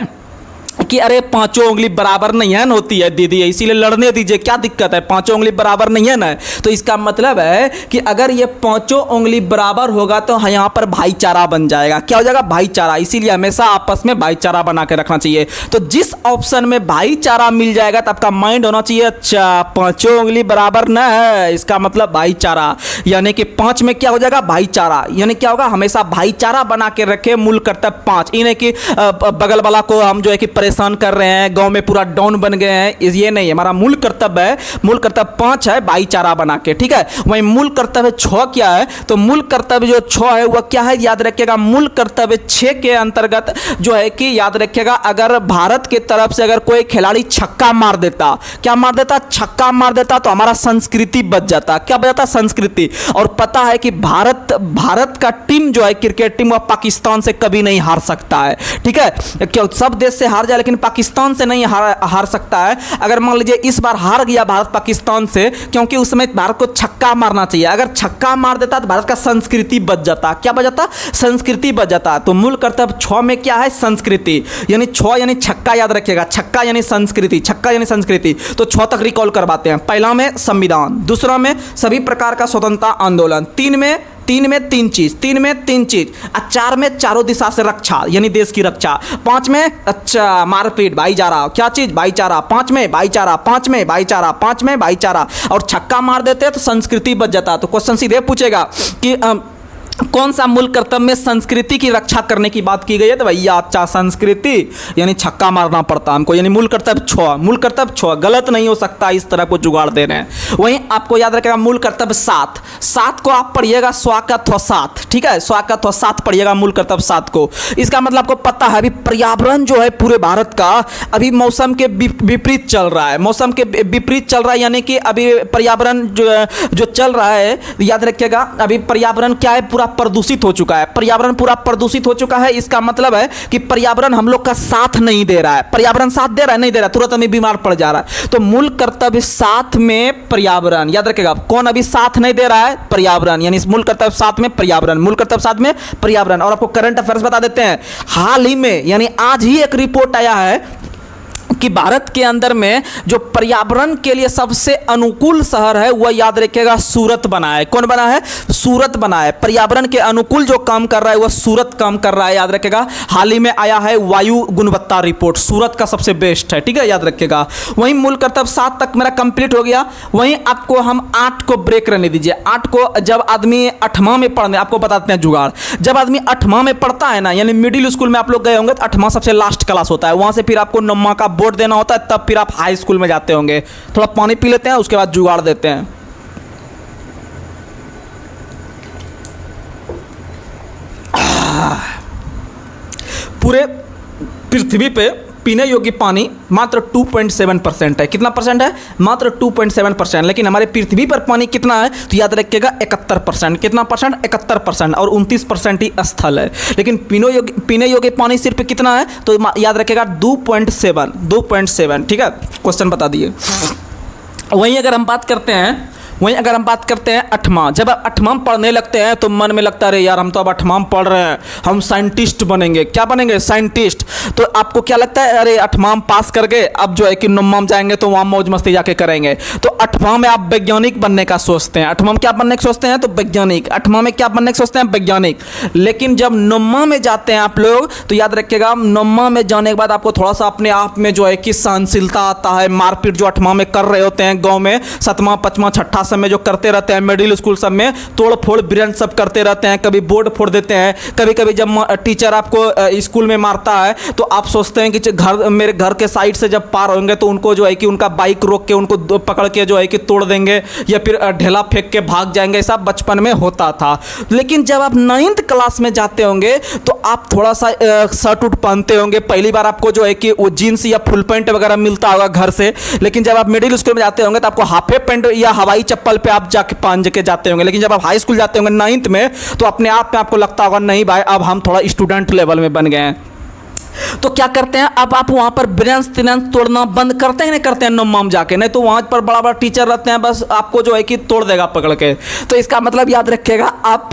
कि अरे 5 उंगली बराबर नहीं है न होती है दीदी, इसीलिए लड़ने दीजिए, क्या दिक्कत है, 5 उंगली बराबर नहीं है ना। तो इसका मतलब है कि अगर ये 5 उंगली बराबर होगा तो यहाँ पर भाईचारा बन जाएगा। क्या हो जाएगा, भाईचारा। इसीलिए हमेशा आपस में भाईचारा बना के रखना चाहिए। तो जिस ऑप्शन में भाईचारा मिल जाएगा तो आपका माइंड होना चाहिए, अच्छा 5 उंगली बराबर न है, इसका मतलब भाईचारा। यानी कि 5 में क्या हो जाएगा, भाईचारा। यानी क्या होगा, हमेशा भाईचारा बना के रखे, मूल कर्तव्य 5। इन्हें कि बगल वाला को हम जो है कि परेशान कर रहे हैं, गांव में पूरा डाउन बन गए हैं, ये नहीं है। हमारा मूल कर्तव्य है, मूल कर्तव्य 5 है, भाईचारा बना के, ठीक है। वहीं मूल कर्तव्य 6 क्या है, तो मूल कर्तव्य जो 6 है वह क्या है, याद रखिएगा, मूल कर्तव्य 6 के अंतर्गत जो है कि याद रखिएगा, अगर भारत की तरफ से अगर कोई खिलाड़ी छक्का मार देता, क्या मार देता, छक्का मार देता, तो हमारा संस्कृति बच जाता। क्या बच जाता, संस्कृति। और पता है कि भारत का टीम जो है क्रिकेट टीम, वह पाकिस्तान से कभी नहीं हार सकता है, ठीक है। क्यों, सब देश से हार जाए लेकिन पाकिस्तान से नहीं हार सकता है। अगर मान लीजिए इस बार हार गया भारत पाकिस्तान से, क्योंकि उस समय भारत को छक्का मारना चाहिए, अगर छक्का मार देता तो भारत का संस्कृति बच जाता। क्या बच जाता, संस्कृति बच जाता। तो मूल कर्तव्य 6 में क्या है, संस्कृति। यानी 6 यानी छक्का, याद रखिएगा, छक्का यानी संस्कृति, छक्का यानी संस्कृति। तो 6 तक रिकॉल करवाते हैं। पहला में संविधान, दूसरा में सभी प्रकार का स्वतंत्रता आंदोलन, 3 में 3 चीज, 3 में 3 चीज, 4 में चारों दिशा से रक्षा यानी देश की रक्षा, 5 में अच्छा मारपीट, भाईचारा, क्या चीज, भाईचारा, 5 में भाईचारा, 5 में भाईचारा, 5 में भाईचारा। और छक्का मार देते तो संस्कृति बच जाता। तो क्वेश्चन सीधे पूछेगा कि कौन सा मूल कर्तव्य में संस्कृति की रक्षा करने की बात की गई है, तो भैया अच्छा संस्कृति यानी छक्का मारना पड़ता हमको, यानी मूल कर्तव्य 6, मूल कर्तव्य 6 गलत नहीं हो सकता, इस तरह को जुगाड़ दे रहे हैं। वहीं आपको याद रखेगा मूल कर्तव्य 7 को आप पढ़िएगा स्वागत 7, ठीक है, स्वागत 7 पढ़िएगा मूल कर्तव्य 7 को। इसका मतलब आपको पता है अभी पर्यावरण जो है पूरे भारत का अभी मौसम के विपरीत चल रहा है, मौसम के विपरीत चल रहा है, यानी कि अभी पर्यावरण जो चल रहा है, याद रखिएगा अभी पर्यावरण क्या है, पूरा प्रदूषित हो चुका है, पर्यावरण पूरा प्रदूषित हो चुका है। इसका मतलब है कि पर्यावरण हम लोग का साथ नहीं दे रहा है, पर्यावरण साथ दे रहा है, नहीं दे रहा, तुरंत हमें बीमार पड़ जा रहा है। तो मूल कर्तव्य 7 में पर्यावरण, याद रखेगा कौन अभी साथ नहीं दे रहा है, पर्यावरण, यानी मूल कर्तव्य 7 में पर्यावरण, मूल कर्तव्य 7 में पर्यावरण। और आपको करंट अफेयर्स बता देते हैं, हाल ही में यानी आज ही एक रिपोर्ट आया है कि भारत के अंदर में जो पर्यावरण के लिए सबसे अनुकूल शहर है वह याद रखिएगा सूरत बना है। कौन बना है, सूरत बना है। पर्यावरण के अनुकूल जो काम कर रहा है वह सूरत काम कर रहा है, याद रखिएगा। हाल ही में आया है वायु गुणवत्ता रिपोर्ट, सूरत का सबसे बेस्ट है, ठीक है, याद रखिएगा। वहीं मूल कर्तव्य 7 तक मेरा कंप्लीट हो गया। वहीं आपको हम 8 को ब्रेक रहने दीजिए। 8 को जब आदमी 8वां में पढ़ने, आपको बताते हैं जुगाड़, जब आदमी 8वां में पढ़ता है ना, यानी मिडिल स्कूल में आप लोग गए होंगे तो 8वां सबसे लास्ट क्लास होता है, वहां से फिर आपको 9वां का बोर्ड देना होता है, तब फिर आप हाई स्कूल में जाते होंगे। थोड़ा पानी पी लेते हैं, उसके बाद जुगाड़ देते हैं। पूरे पीने योग्य पानी मात्र 2.7% है। कितना परसेंट है? मात्र 2.7%। लेकिन हमारे पृथ्वी पर पानी कितना है? तो याद रखिएगा 71%। कितना परसेंट? 71%। और 29% ही स्थल है। लेकिन पीने योग्य पानी सिर्फ कितना है? तो याद रखिएगा 2.7। ठीक है, क्वेश्चन बता दिए। वहीं अगर हम बात करते हैं अठवां, जब आप अठवां पढ़ने लगते हैं तो मन में लगता है अरे यार हम तो अब अठवां पढ़ रहे हैं, हम साइंटिस्ट बनेंगे। क्या बनेंगे? साइंटिस्ट। तो आपको क्या लगता है? अरे अठवां पास करके अब जो है कि नौवां जाएंगे तो वहाँ मौज मस्ती जाके करेंगे। तो अठवां में आप वैज्ञानिक बनने का सोचते हैं। अठवां में क्या बनने का सोचते हैं? तो वैज्ञानिक। अठवां में क्या बनने का सोचते हैं? वैज्ञानिक। लेकिन जब नौवां में जाते हैं आप लोग तो याद रखिएगा नौवां में जाने के बाद आपको थोड़ा सा अपने आप में जो है कि सहनशीलता आता है। मारपीट जो अठवां में कर रहे होते हैं गाँव में, सतवां पचवां छठा सब में जो करते रहते हैं, मिडिल स्कूल सब में तोड़ फोड़ बिरंज सब करते रहते हैं, कभी बोर्ड फोड़ देते हैं, कभी कभी जब टीचर आपको स्कूल में मारता है तो आप सोचते हैं कि मेरे घर के साइड से जब पार होंगे तो उनको जो है कि उनका बाइक रोक के उनको पकड़ के जो है कि तोड़ देंगे या फिर ढेला फेंक के भाग जाएंगे। ऐसा बचपन में होता था। लेकिन जब आप 9th क्लास में जाते होंगे तो आप थोड़ा सा शर्ट उट पहनते होंगे। पहली बार आपको जो है कि वो जीन्स या फुल पैंट वगैरह मिलता होगा घर से। लेकिन जब आप मिडिल स्कूल में जाते होंगे तो आपको हाफे पैंट या हवाई चप्पल पे आप जाके पांज के जाते होंगे। लेकिन जब आप हाई स्कूल जाते होंगे 9th में तो अपने आप में आपको लगता होगा नहीं भाई अब हम थोड़ा स्टूडेंट लेवल में बन गए हैं। तो क्या करते हैं अब आप वहां पर ब्रेंच तिरंच तोड़ना बंद करते हैं नहीं करते हैं नौवां में जाके? नहीं तो वहां पर बड़ा बड़ा टीचर रहते हैं, बस आपको जो है कि तोड़ देगा पकड़ के। तो इसका मतलब याद रखिएगा आप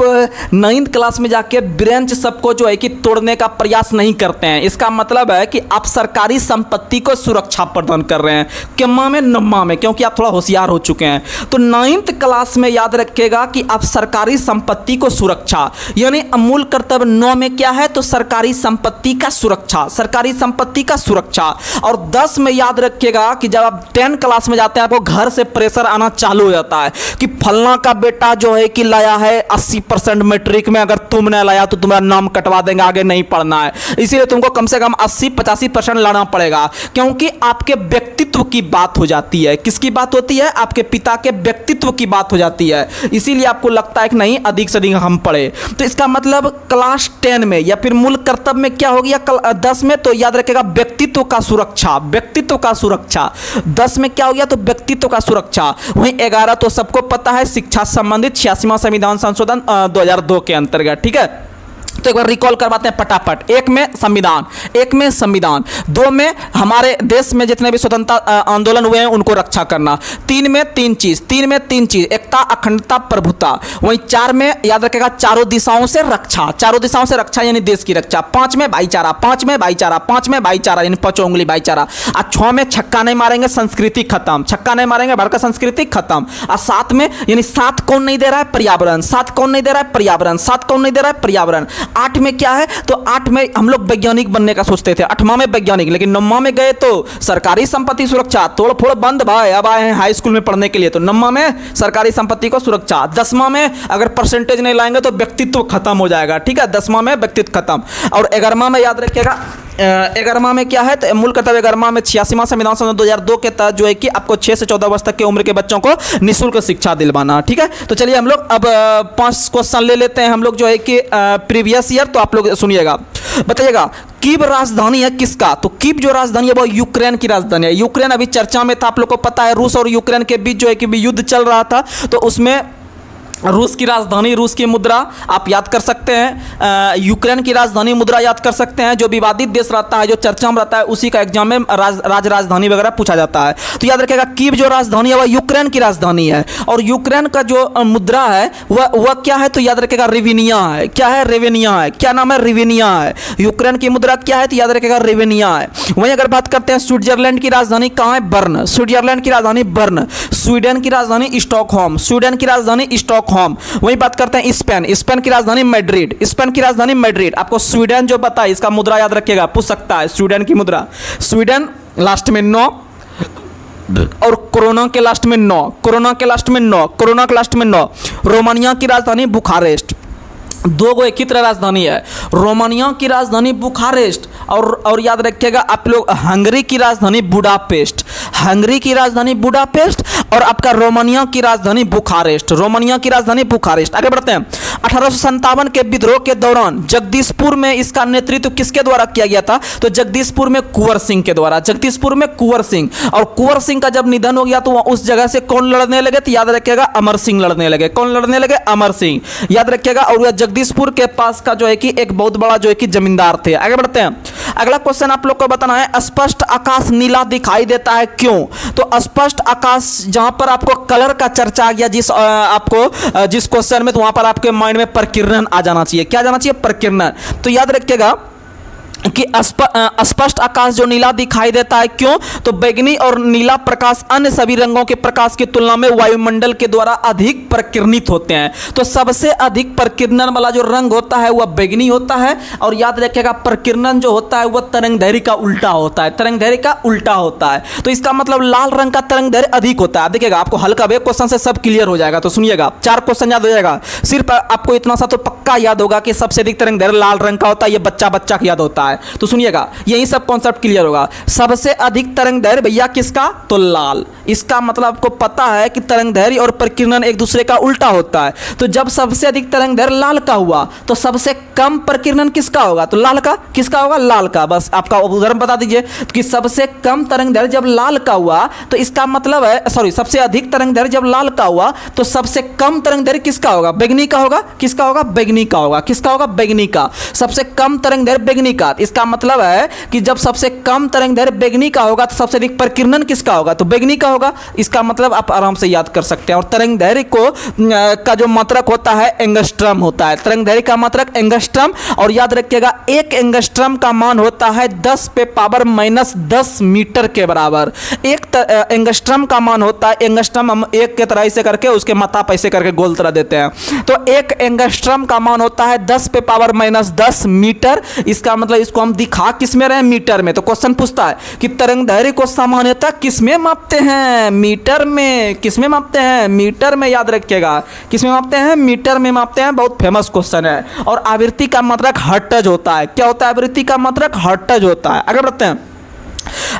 9th क्लास में जाके ब्रेंच सबको जो है कि तोड़ने का प्रयास नहीं करते हैं। इसका मतलब है कि आप सरकारी संपत्ति को सुरक्षा प्रदान कर रहे हैं। किम्मा में? नौवां में, क्योंकि आप थोड़ा होशियार हो चुके हैं। तो 9th क्लास में याद रखिएगा कि आप सरकारी संपत्ति को सुरक्षा, यानी अमूल कर्तव्य 9 में क्या है? तो सरकारी संपत्ति का सुरक्षा, सरकारी संपत्ति का सुरक्षा। और 10 में याद रखिएगा कि जब आप 10 क्लास में जाते हैं आपको घर से प्रेशर आना चालू हो जाता है कि फलना का बेटा जो है कि लाया है 80% मैट्रिक में, अगर तुमने लाया तो तुम्हारा नाम कटवा देंगे, आगे नहीं पढ़ना है। इसीलिए तुमको कम से कम 80-85% लाना पड़ेगा, क्योंकि आपके व्यक्तित्व की बात हो जाती है। किसकी बात होती है? आपके पिता के व्यक्तित्व की बात हो जाती है। इसीलिए आपको लगता है कि नहीं अधिक से अधिक हम पढ़े। तो इसका मतलब क्लास 10 में या फिर मूल कर्तव्य में क्या हो गया? 10 में तो याद रखेगा व्यक्तित्व का सुरक्षा, व्यक्तित्व का सुरक्षा। 10 में क्या हो गया? तो व्यक्तित्व का सुरक्षा। वहीं 11 तो सबको पता है शिक्षा संबंधित 86वां संविधान संशोधन 2002 के अंतर्गत। ठीक है, तो एक बार रिकॉल करवाते हैं फटाफट। 1 में संविधान, 2 में हमारे देश में जितने भी स्वतंत्रता आंदोलन हुए हैं उनको रक्षा करना, 3 में तीन चीज, एकता, अखंडता, प्रभुता। वहीं 4 में याद रखेगा चारों दिशाओं से रक्षा यानी देश की रक्षा। 5 में भाईचारा यानी 5 उंगली भाईचारा। और 6 में छक्का नहीं मारेंगे संस्कृति खत्म, भारत का संस्कृति खत्म। और 7 में यानी 7 कौन नहीं दे रहा है? पर्यावरण। 7 कौन नहीं दे रहा है? पर्यावरण। 8 में क्या है? तो 8 में हम लोग वैज्ञानिक बनने का सोचते थे, 8वां में वैज्ञानिक। लेकिन 9वां में गए तो सरकारी संपत्ति सुरक्षा, तोड़ फोड़ बंद भाई, अब आए हैं हाई स्कूल में पढ़ने के लिए। तो 9वां में सरकारी संपत्ति को सुरक्षा। 10वां में अगर परसेंटेज नहीं लाएंगे तो व्यक्तित्व खत्म हो जाएगा। ठीक है, 10वां में व्यक्तित्व खत्म। और 11वां में याद रखिएगा 11वां में क्या है? तो मूल कर्तव्य 11वां में 86वां संविधान संशोधन 2002 के तहत जो है कि आपको 6 से 14 वर्ष तक की उम्र के बच्चों को निःशुल्क शिक्षा दिलवाना। ठीक है, तो चलिए हम लोग अब 5 क्वेश्चन ले लेते हैं हम लोग जो है कि प्रीवियस ईयर। तो आप लोग सुनिएगा, बताइएगा कीव राजधानी है किसका? तो कीव जो राजधानी है वो यूक्रेन की राजधानी है। यूक्रेन अभी चर्चा में था, आप लोग को पता है रूस और यूक्रेन के बीच जो है कि युद्ध चल रहा था। तो उसमें रूस की राजधानी, रूस की मुद्रा आप याद कर सकते हैं, यूक्रेन की राजधानी मुद्रा याद कर सकते हैं। जो विवादित देश रहता है, जो चर्चा में रहता है, उसी का एग्जाम में राजधानी वगैरह पूछा जाता है। तो याद रखिएगा कीव जो राजधानी है वह यूक्रेन की राजधानी है। और यूक्रेन का जो मुद्रा है वह क्या है? तो याद रखिएगा रिवेनिया है। क्या है? रेवेनिया है। क्या नाम है? रिवेनिया है। यूक्रेन की मुद्रा क्या है? तो याद रखिएगा रेवेनिया है। वहीं अगर बात करते हैं स्विट्जरलैंड की राजधानी कहाँ है? बर्न। स्विट्जरलैंड की राजधानी बर्न। स्वीडन की राजधानी स्टॉकहोम। वहीं बात करते हैं स्पेन की राजधानी मैड्रिड। आपको स्वीडन जो पता है इसका मुद्रा याद रखिएगा, पूछ सकता है स्वीडन की मुद्रा। स्वीडन लास्ट में 9 और कोरोना के लास्ट में 9। रोमानिया की राजधानी बुखारेस्ट। 2 गो एक ही तरह राजधानी है। रोमानिया की राजधानी बुखारेस्ट और याद रखिएगा आप लोग हंगरी की राजधानी बुडापेस्ट। और आपका रोमानिया की राजधानी बुखारेस्ट, रोमानिया की राजधानी बुखारेस्ट। आगे बढ़ते हैं। 1857 के विद्रोह के दौरान जगदीशपुर में इसका नेतृत्व किसके द्वारा किया गया था? तो जगदीशपुर में कुंवर सिंह के द्वारा, जगदीशपुर में कुंवर सिंह। और कुंवर सिंह का जब निधन हो गया तो उस जगह से कौन लड़ने लगे? तो याद रखिएगा अमर सिंह लड़ने लगे। कौन लड़ने लगे? अमर सिंह, याद रखिएगा। और यह जगदीशपुर के पास का जो है कि एक बहुत बड़ा जो है कि जमींदार थे। आगे बढ़ते हैं। अगला क्वेश्चन आप लोग को बताना है, स्पष्ट आकाश नीला दिखाई देता है क्यों? तो स्पष्ट आकाश जहां पर आपको कलर का चर्चा आ गया जिस क्वेश्चन में, तो वहां पर आपके माइंड में प्रकीर्णन आ जाना चाहिए। क्या जाना चाहिए? प्रकीर्णन। तो याद रखिएगा कि स्पष्ट आकाश जो नीला दिखाई देता है क्यों? तो बैंगनी और नीला प्रकाश अन्य सभी रंगों के प्रकाश की तुलना में वायुमंडल के द्वारा अधिक प्रकीर्णित होते हैं। तो सबसे अधिक प्रकीर्णन वाला जो रंग होता है वह बैंगनी होता है। और याद रखिएगा प्रकीर्णन जो होता है वह तरंगदैर्घ्य का उल्टा होता है, तरंगदैर्घ्य का उल्टा होता है। तो इसका मतलब लाल रंग का तरंगदैर्घ्य अधिक होता है। देखिएगा आपको हल्का वे क्वेश्चन से सब क्लियर हो जाएगा। तो सुनिएगा, 4 क्वेश्चन याद हो जाएगा। सिर्फ आपको इतना सा तो पक्का याद होगा कि सबसे अधिक तरंगदैर्घ्य लाल रंग का होता है। ये बच्चा का याद होता है। तो सुनिएगा, यही सब कॉन्सेप्ट क्लियर होगा। सबसे अधिक तरंगदैर्घ्य भैया किसका? तो लाल। इसका मतलब आपको पता है कि तरंगदैर्घ्य और प्रकीर्णन एक दूसरे का उल्टा होता है। तो जब सबसे अधिक तरंगदैर्घ्य लाल का हुआ तो सबसे कम प्रकीर्णन किसका होगा? तो लाल का। किसका होगा? लाल का। बस आपका उदाहरण बता दीजिए कि सबसे कम तरंगदैर्घ्य जब लाल का हुआ तो इसका मतलब है, सॉरी, सबसे अधिक तरंगदैर्घ्य जब लाल का हुआ तो सबसे कम तरंगदैर्घ्य किसका होगा? बैंगनी का होगा। किसका होगा? बैंगनी का होगा। किसका होगा? बैंगनी का। सबसे कम तरंगदैर्घ्य बैंगनी का। इसका मतलब है कि जब सबसे कम तरंगदैर्घ्य बैंगनी का होगा तो सबसे अधिक प्रकीर्णन किसका होगा? तो बैंगनी का होगा। इसका मतलब आप आराम से याद कर सकते हैं। और तरंगदैर्घ्य का जो मात्रक होता है एंगस्ट्रम होता है। तरंगदैर्घ्य का मात्रक एंगस्ट्रम। और याद रखिएगा एक एंगस्ट्रम का मान होता है 10 पे पावर -10 मीटर के बराबर। एक एंगस्ट्रम का मान होता है, एंगस्ट्रम हम एक के तरह ऐसे करके उसके माथा पैसे करके गोल तरह देते हैं। तो एक एंगस्ट्रम का मान होता है 10 पे पावर -10 मीटर। इसका मतलब इसको हम दिखा किसमें रहे? मीटर में। तो क्वेश्चन पूछता है कि तरंगदैर्घ्य को सामान्यतः किसमें मापते हैं? मीटर में। किसमें मापते हैं? मीटर में। याद रखिएगा किसमें मापते हैं? मीटर में मापते हैं। बहुत फेमस क्वेश्चन है। और आवृत्ति का मात्रक हर्ट्ज होता है। क्या होता है? आवृत्ति का मात्रक हर्ट्ज होता है। आगे बढ़ते हैं।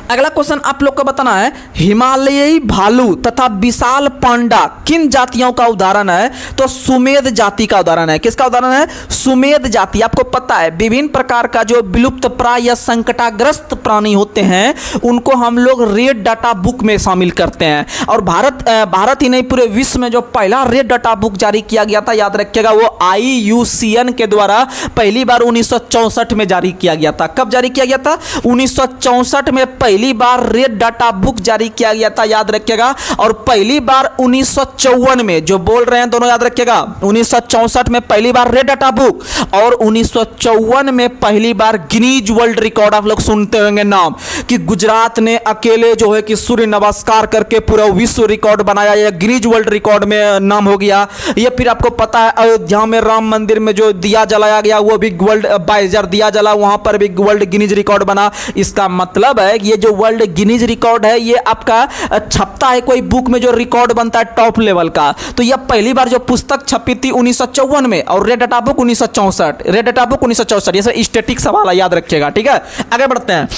अगला क्वेश्चन आप लोग को बताना है, हिमालयी भालू तथा विशाल पांडा किन जातियों का उदाहरण है? तो सुमेध जाति का उदाहरण है। किसका उदाहरण है? सुमेध जाति। आपको पता है विभिन्न प्रकार का जो विलुप्त प्राय या संकटाग्रस्त प्राणी होते हैं उनको हम लोग रेड डाटा बुक में शामिल करते हैं। और भारत ही नहीं पूरे विश्व में जो पहला रेड डाटा बुक जारी किया गया था, याद रखिएगा, वो IUCN के द्वारा पहली बार 1964 में जारी किया गया था। कब जारी किया गया था? 1964 में पहली बार रेड डाटा बुक जारी किया गया था। याद रखिएगा। और पहली बार 1954 में, जो बोल रहे हैं दोनों याद रखिएगा, 1964 में पहली बार रेड डाटा बुक और 1954 में पहली बार गिनीज वर्ल्ड रिकॉर्ड। आप लोग सुनते होंगे नाम कि गुजरात ने अकेले जो है कि सूर्य नमस्कार करके पूरा विश्व रिकॉर्ड बनाया, या गिनीज वर्ल्ड रिकॉर्ड में नाम हो गया। ये फिर आपको पता है अयोध्या में राम मंदिर में जो दिया जलाया गया वो भी वर्ल्ड 22,000 दिया जला, वहां पर भी वर्ल्ड गिनीज रिकॉर्ड बना। इसका मतलब है ये जो वर्ल्ड गिनीज रिकॉर्ड है ये आपका छपता है कोई बुक में जो रिकॉर्ड बनता है टॉप लेवल का। तो यह पहली बार जो पुस्तक छपी थी 1954 में और red data book 1964। Red data book 1964। ये सब स्टैटिक सवाल है, याद रखिएगा। ठीक है, आगे बढ़ते हैं।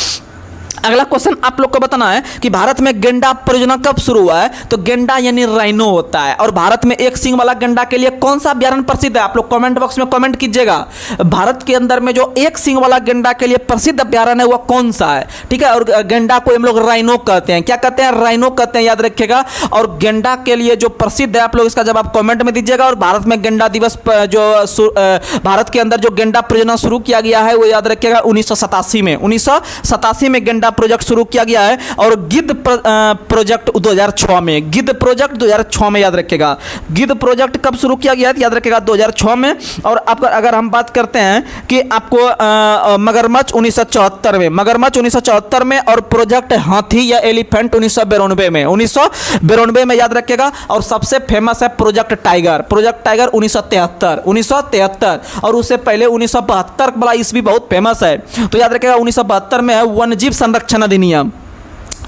अगला क्वेश्चन आप लोग को बताना है कि भारत में गेंडा परियोजना कब शुरू हुआ है? तो गेंडा यानी राइनो होता है। और भारत में एक सींग वाला गेंडा के लिए कौन सा अभ्यारण्य प्रसिद्ध है? आप लोग कमेंट बॉक्स में कमेंट कीजिएगा। भारत के अंदर में जो एक सींग वाला गेंडा के लिए प्रसिद्ध अभ्यारण्य है वह कौन सा है? ठीक है। और गेंडा को हम लोग राइनो कहते हैं। क्या कहते हैं? राइनो कहते हैं, याद रखिएगा। और गेंडा के लिए जो प्रसिद्ध है आप लोग इसका जवाब कमेंट में दीजिएगा। और भारत में गेंडा दिवस जो भारत के अंदर जो गेंडा परियोजना शुरू किया गया है वो याद रखिएगा 1987 में। 1987 में गेंडा प्रोजेक्ट शुरू किया गया है। और गिद्ध प्रोजेक्ट 2006 में। गिद्ध प्रोजेक्ट 2006 में, याद रखिएगा। गिद्ध प्रोजेक्ट कब शुरू किया गया है? याद रखिएगा 2006 में। और अगर हम बात करते हैं कि आपको मगरमच्छ 1974 में, मगरमच्छ 1974 में। और प्रोजेक्ट हाथी या एलिफेंट 1992 में, 1992 में, याद रखिएगा। और सबसे फेमस है प्रोजेक्ट टाइगर। Project tiger 1973। और उससे पहले 1972 वाला ईस्वी बहुत फेमस है। तो याद रखिएगा 1972 में है वन्यजीव संरक्षण अधिनियम।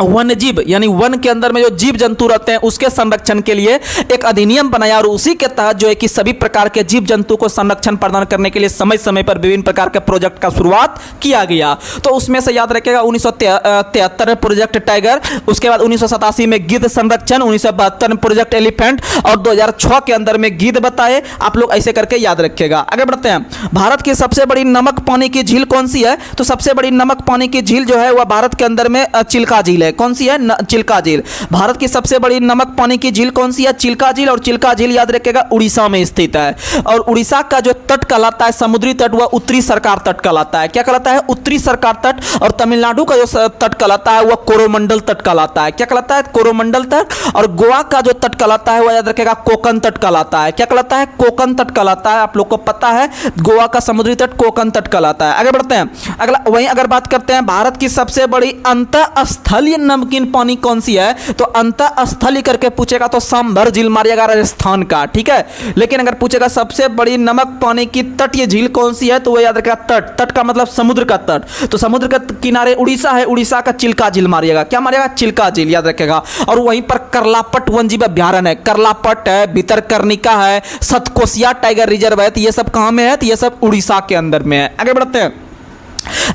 वन्य जीव यानी वन के अंदर में जो जीव जंतु रहते हैं उसके संरक्षण के लिए एक अधिनियम बनाया और उसी के तहत जो है कि सभी प्रकार के जीव जंतु को संरक्षण प्रदान करने के लिए समय समय पर विभिन्न प्रकार के प्रोजेक्ट का शुरुआत किया गया। तो उसमें से याद रखिएगा 1973 में प्रोजेक्ट टाइगर, उसके बाद 1987 में गिद्ध संरक्षण, 1972 में प्रोजेक्ट एलिफेंट और 2006 के अंदर में गिद्ध बताए। आप लोग ऐसे करके याद रखिएगा। आगे बढ़ते हैं। भारत की सबसे बड़ी नमक पानी की झील कौन सी है? तो सबसे बड़ी नमक पानी की झील जो है वह भारत के अंदर में चिल्का झील है। कौन सी है? चिल्का झील। भारत की सबसे बड़ी नमक पानी की झील कौन सी है? चिल्का झील। और चिल्का झील याद रखिएगा उड़ीसा में स्थित है। और उड़ीसा का जो तट कहलाता है समुद्री तट वह उत्तरी सरकार तट कहलाता है। क्या कहलाता है? उत्तरी सरकार तट। और तमिलनाडु का जो तट कहलाता है वह कोरोमंडल तट कहलाता है। क्या कहलाता है? कोरोमंडल तट। और गोवा का जो तट कहलाता है वह याद रखिएगा कोकन तट कहलाता है। क्या कहलाता है? कोकन तट कहलाता है। आप लोग को पता है गोवा का समुद्री तट कोकन तट कहलाता है। आगे बढ़ते हैं। अगला वहीं अगर बात करते हैं भारत की सबसे बड़ी अंतःस्थलीय नमकीन पानी कौन सी है? तो अंतःस्थलीय करके पूछेगा तो सांभर झील मारिएगा राजस्थान का, ठीक है। लेकिन अगर पूछेगा सबसे बड़ी नमक पानी की तटीय झील कौन सी है तो वह याद रखेगा तट। तट का मतलब समुद्र का तट। तो समुद्र का किनारे उड़ीसा है, उड़ीसा का चिल्का झील मारिएगा। क्या मारिएगा? चिल्का झील याद रखेगा। और वहीं पर करलापट वन्यजीव अभ्यारण्य है। करलापट है, भितरकनिका है, सतकोसिया टाइगर रिजर्व है। तो ये सब कहां में है? तो ये सब उड़ीसा के अंदर में है। आगे बढ़ते हैं।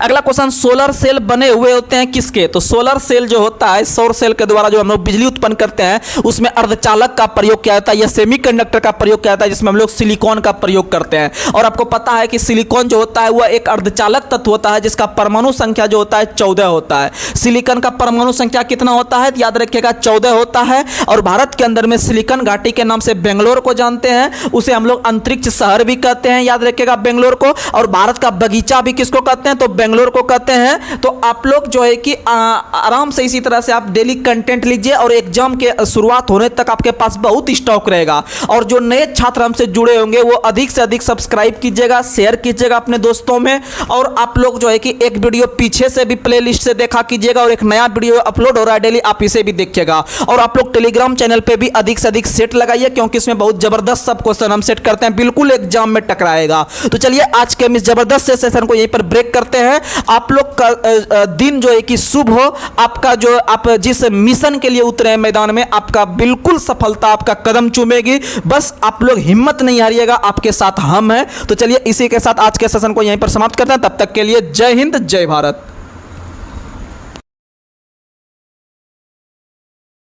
अगला क्वेश्चन, सोलर सेल बने हुए होते हैं किसके? तो सोलर सेल जो होता है सौर सेल के द्वारा जो हम लोग बिजली उत्पन्न करते हैं उसमें अर्धचालक का प्रयोग किया जाता है या सेमीकंडक्टर का प्रयोग किया जाता है जिसमें हम लोग सिलिकॉन का प्रयोग करते हैं। और आपको पता है कि सिलिकॉन जो होता है वह एक अर्धचालक तत्व होता है जिसका परमाणु संख्या जो होता है 14 होता है। सिलिकॉन का परमाणु संख्या कितना होता है? याद रखिएगा 14 होता है। और भारत के अंदर में सिलिकॉन घाटी के नाम से बेंगलोर को जानते हैं, उसे हम लोग अंतरिक्ष शहर भी कहते हैं, याद रखिएगा बेंगलोर को। और भारत का बगीचा भी किसको कहते हैं? तो बेंगलोर को कहते हैं। तो आप लोग जो है कि आराम से इसी तरह से आप डेली कंटेंट लीजिए और एग्जाम के शुरुआत होने तक आपके पास बहुत स्टॉक रहेगा। और जो नए छात्र हमसे जुड़े होंगे वो अधिक से अधिक सब्सक्राइब कीजिएगा, शेयर कीजिएगा अपने दोस्तों में। और आप लोग जो है कि एक वीडियो पीछे से भी प्लेलिस्ट से देखा कीजिएगा और एक नया वीडियो अपलोड हो रहा है डेली, आप इसे भी देखिएगा। और आप लोग टेलीग्राम चैनल पे भी अधिक से अधिक सेट लगाइए क्योंकि इसमें बहुत जबरदस्त सब क्वेश्चन हम सेट करते हैं, बिल्कुल एग्जाम में टकराएगा। तो चलिए आज के इस जबरदस्त सेशन को यहीं पर ब्रेक करते हैं। आप लोग का दिन जो है कि शुभ हो। आपका जो आप जिस मिशन के लिए उतरे हैं मैदान में आपका बिल्कुल सफलता आपका कदम चूमेगी। बस आप लोग हिम्मत नहीं हारिएगा, आपके साथ हम हैं। तो चलिए इसी के साथ आज के सेशन को यहीं पर समाप्त करते हैं। तब तक के लिए जय हिंद, जय भारत।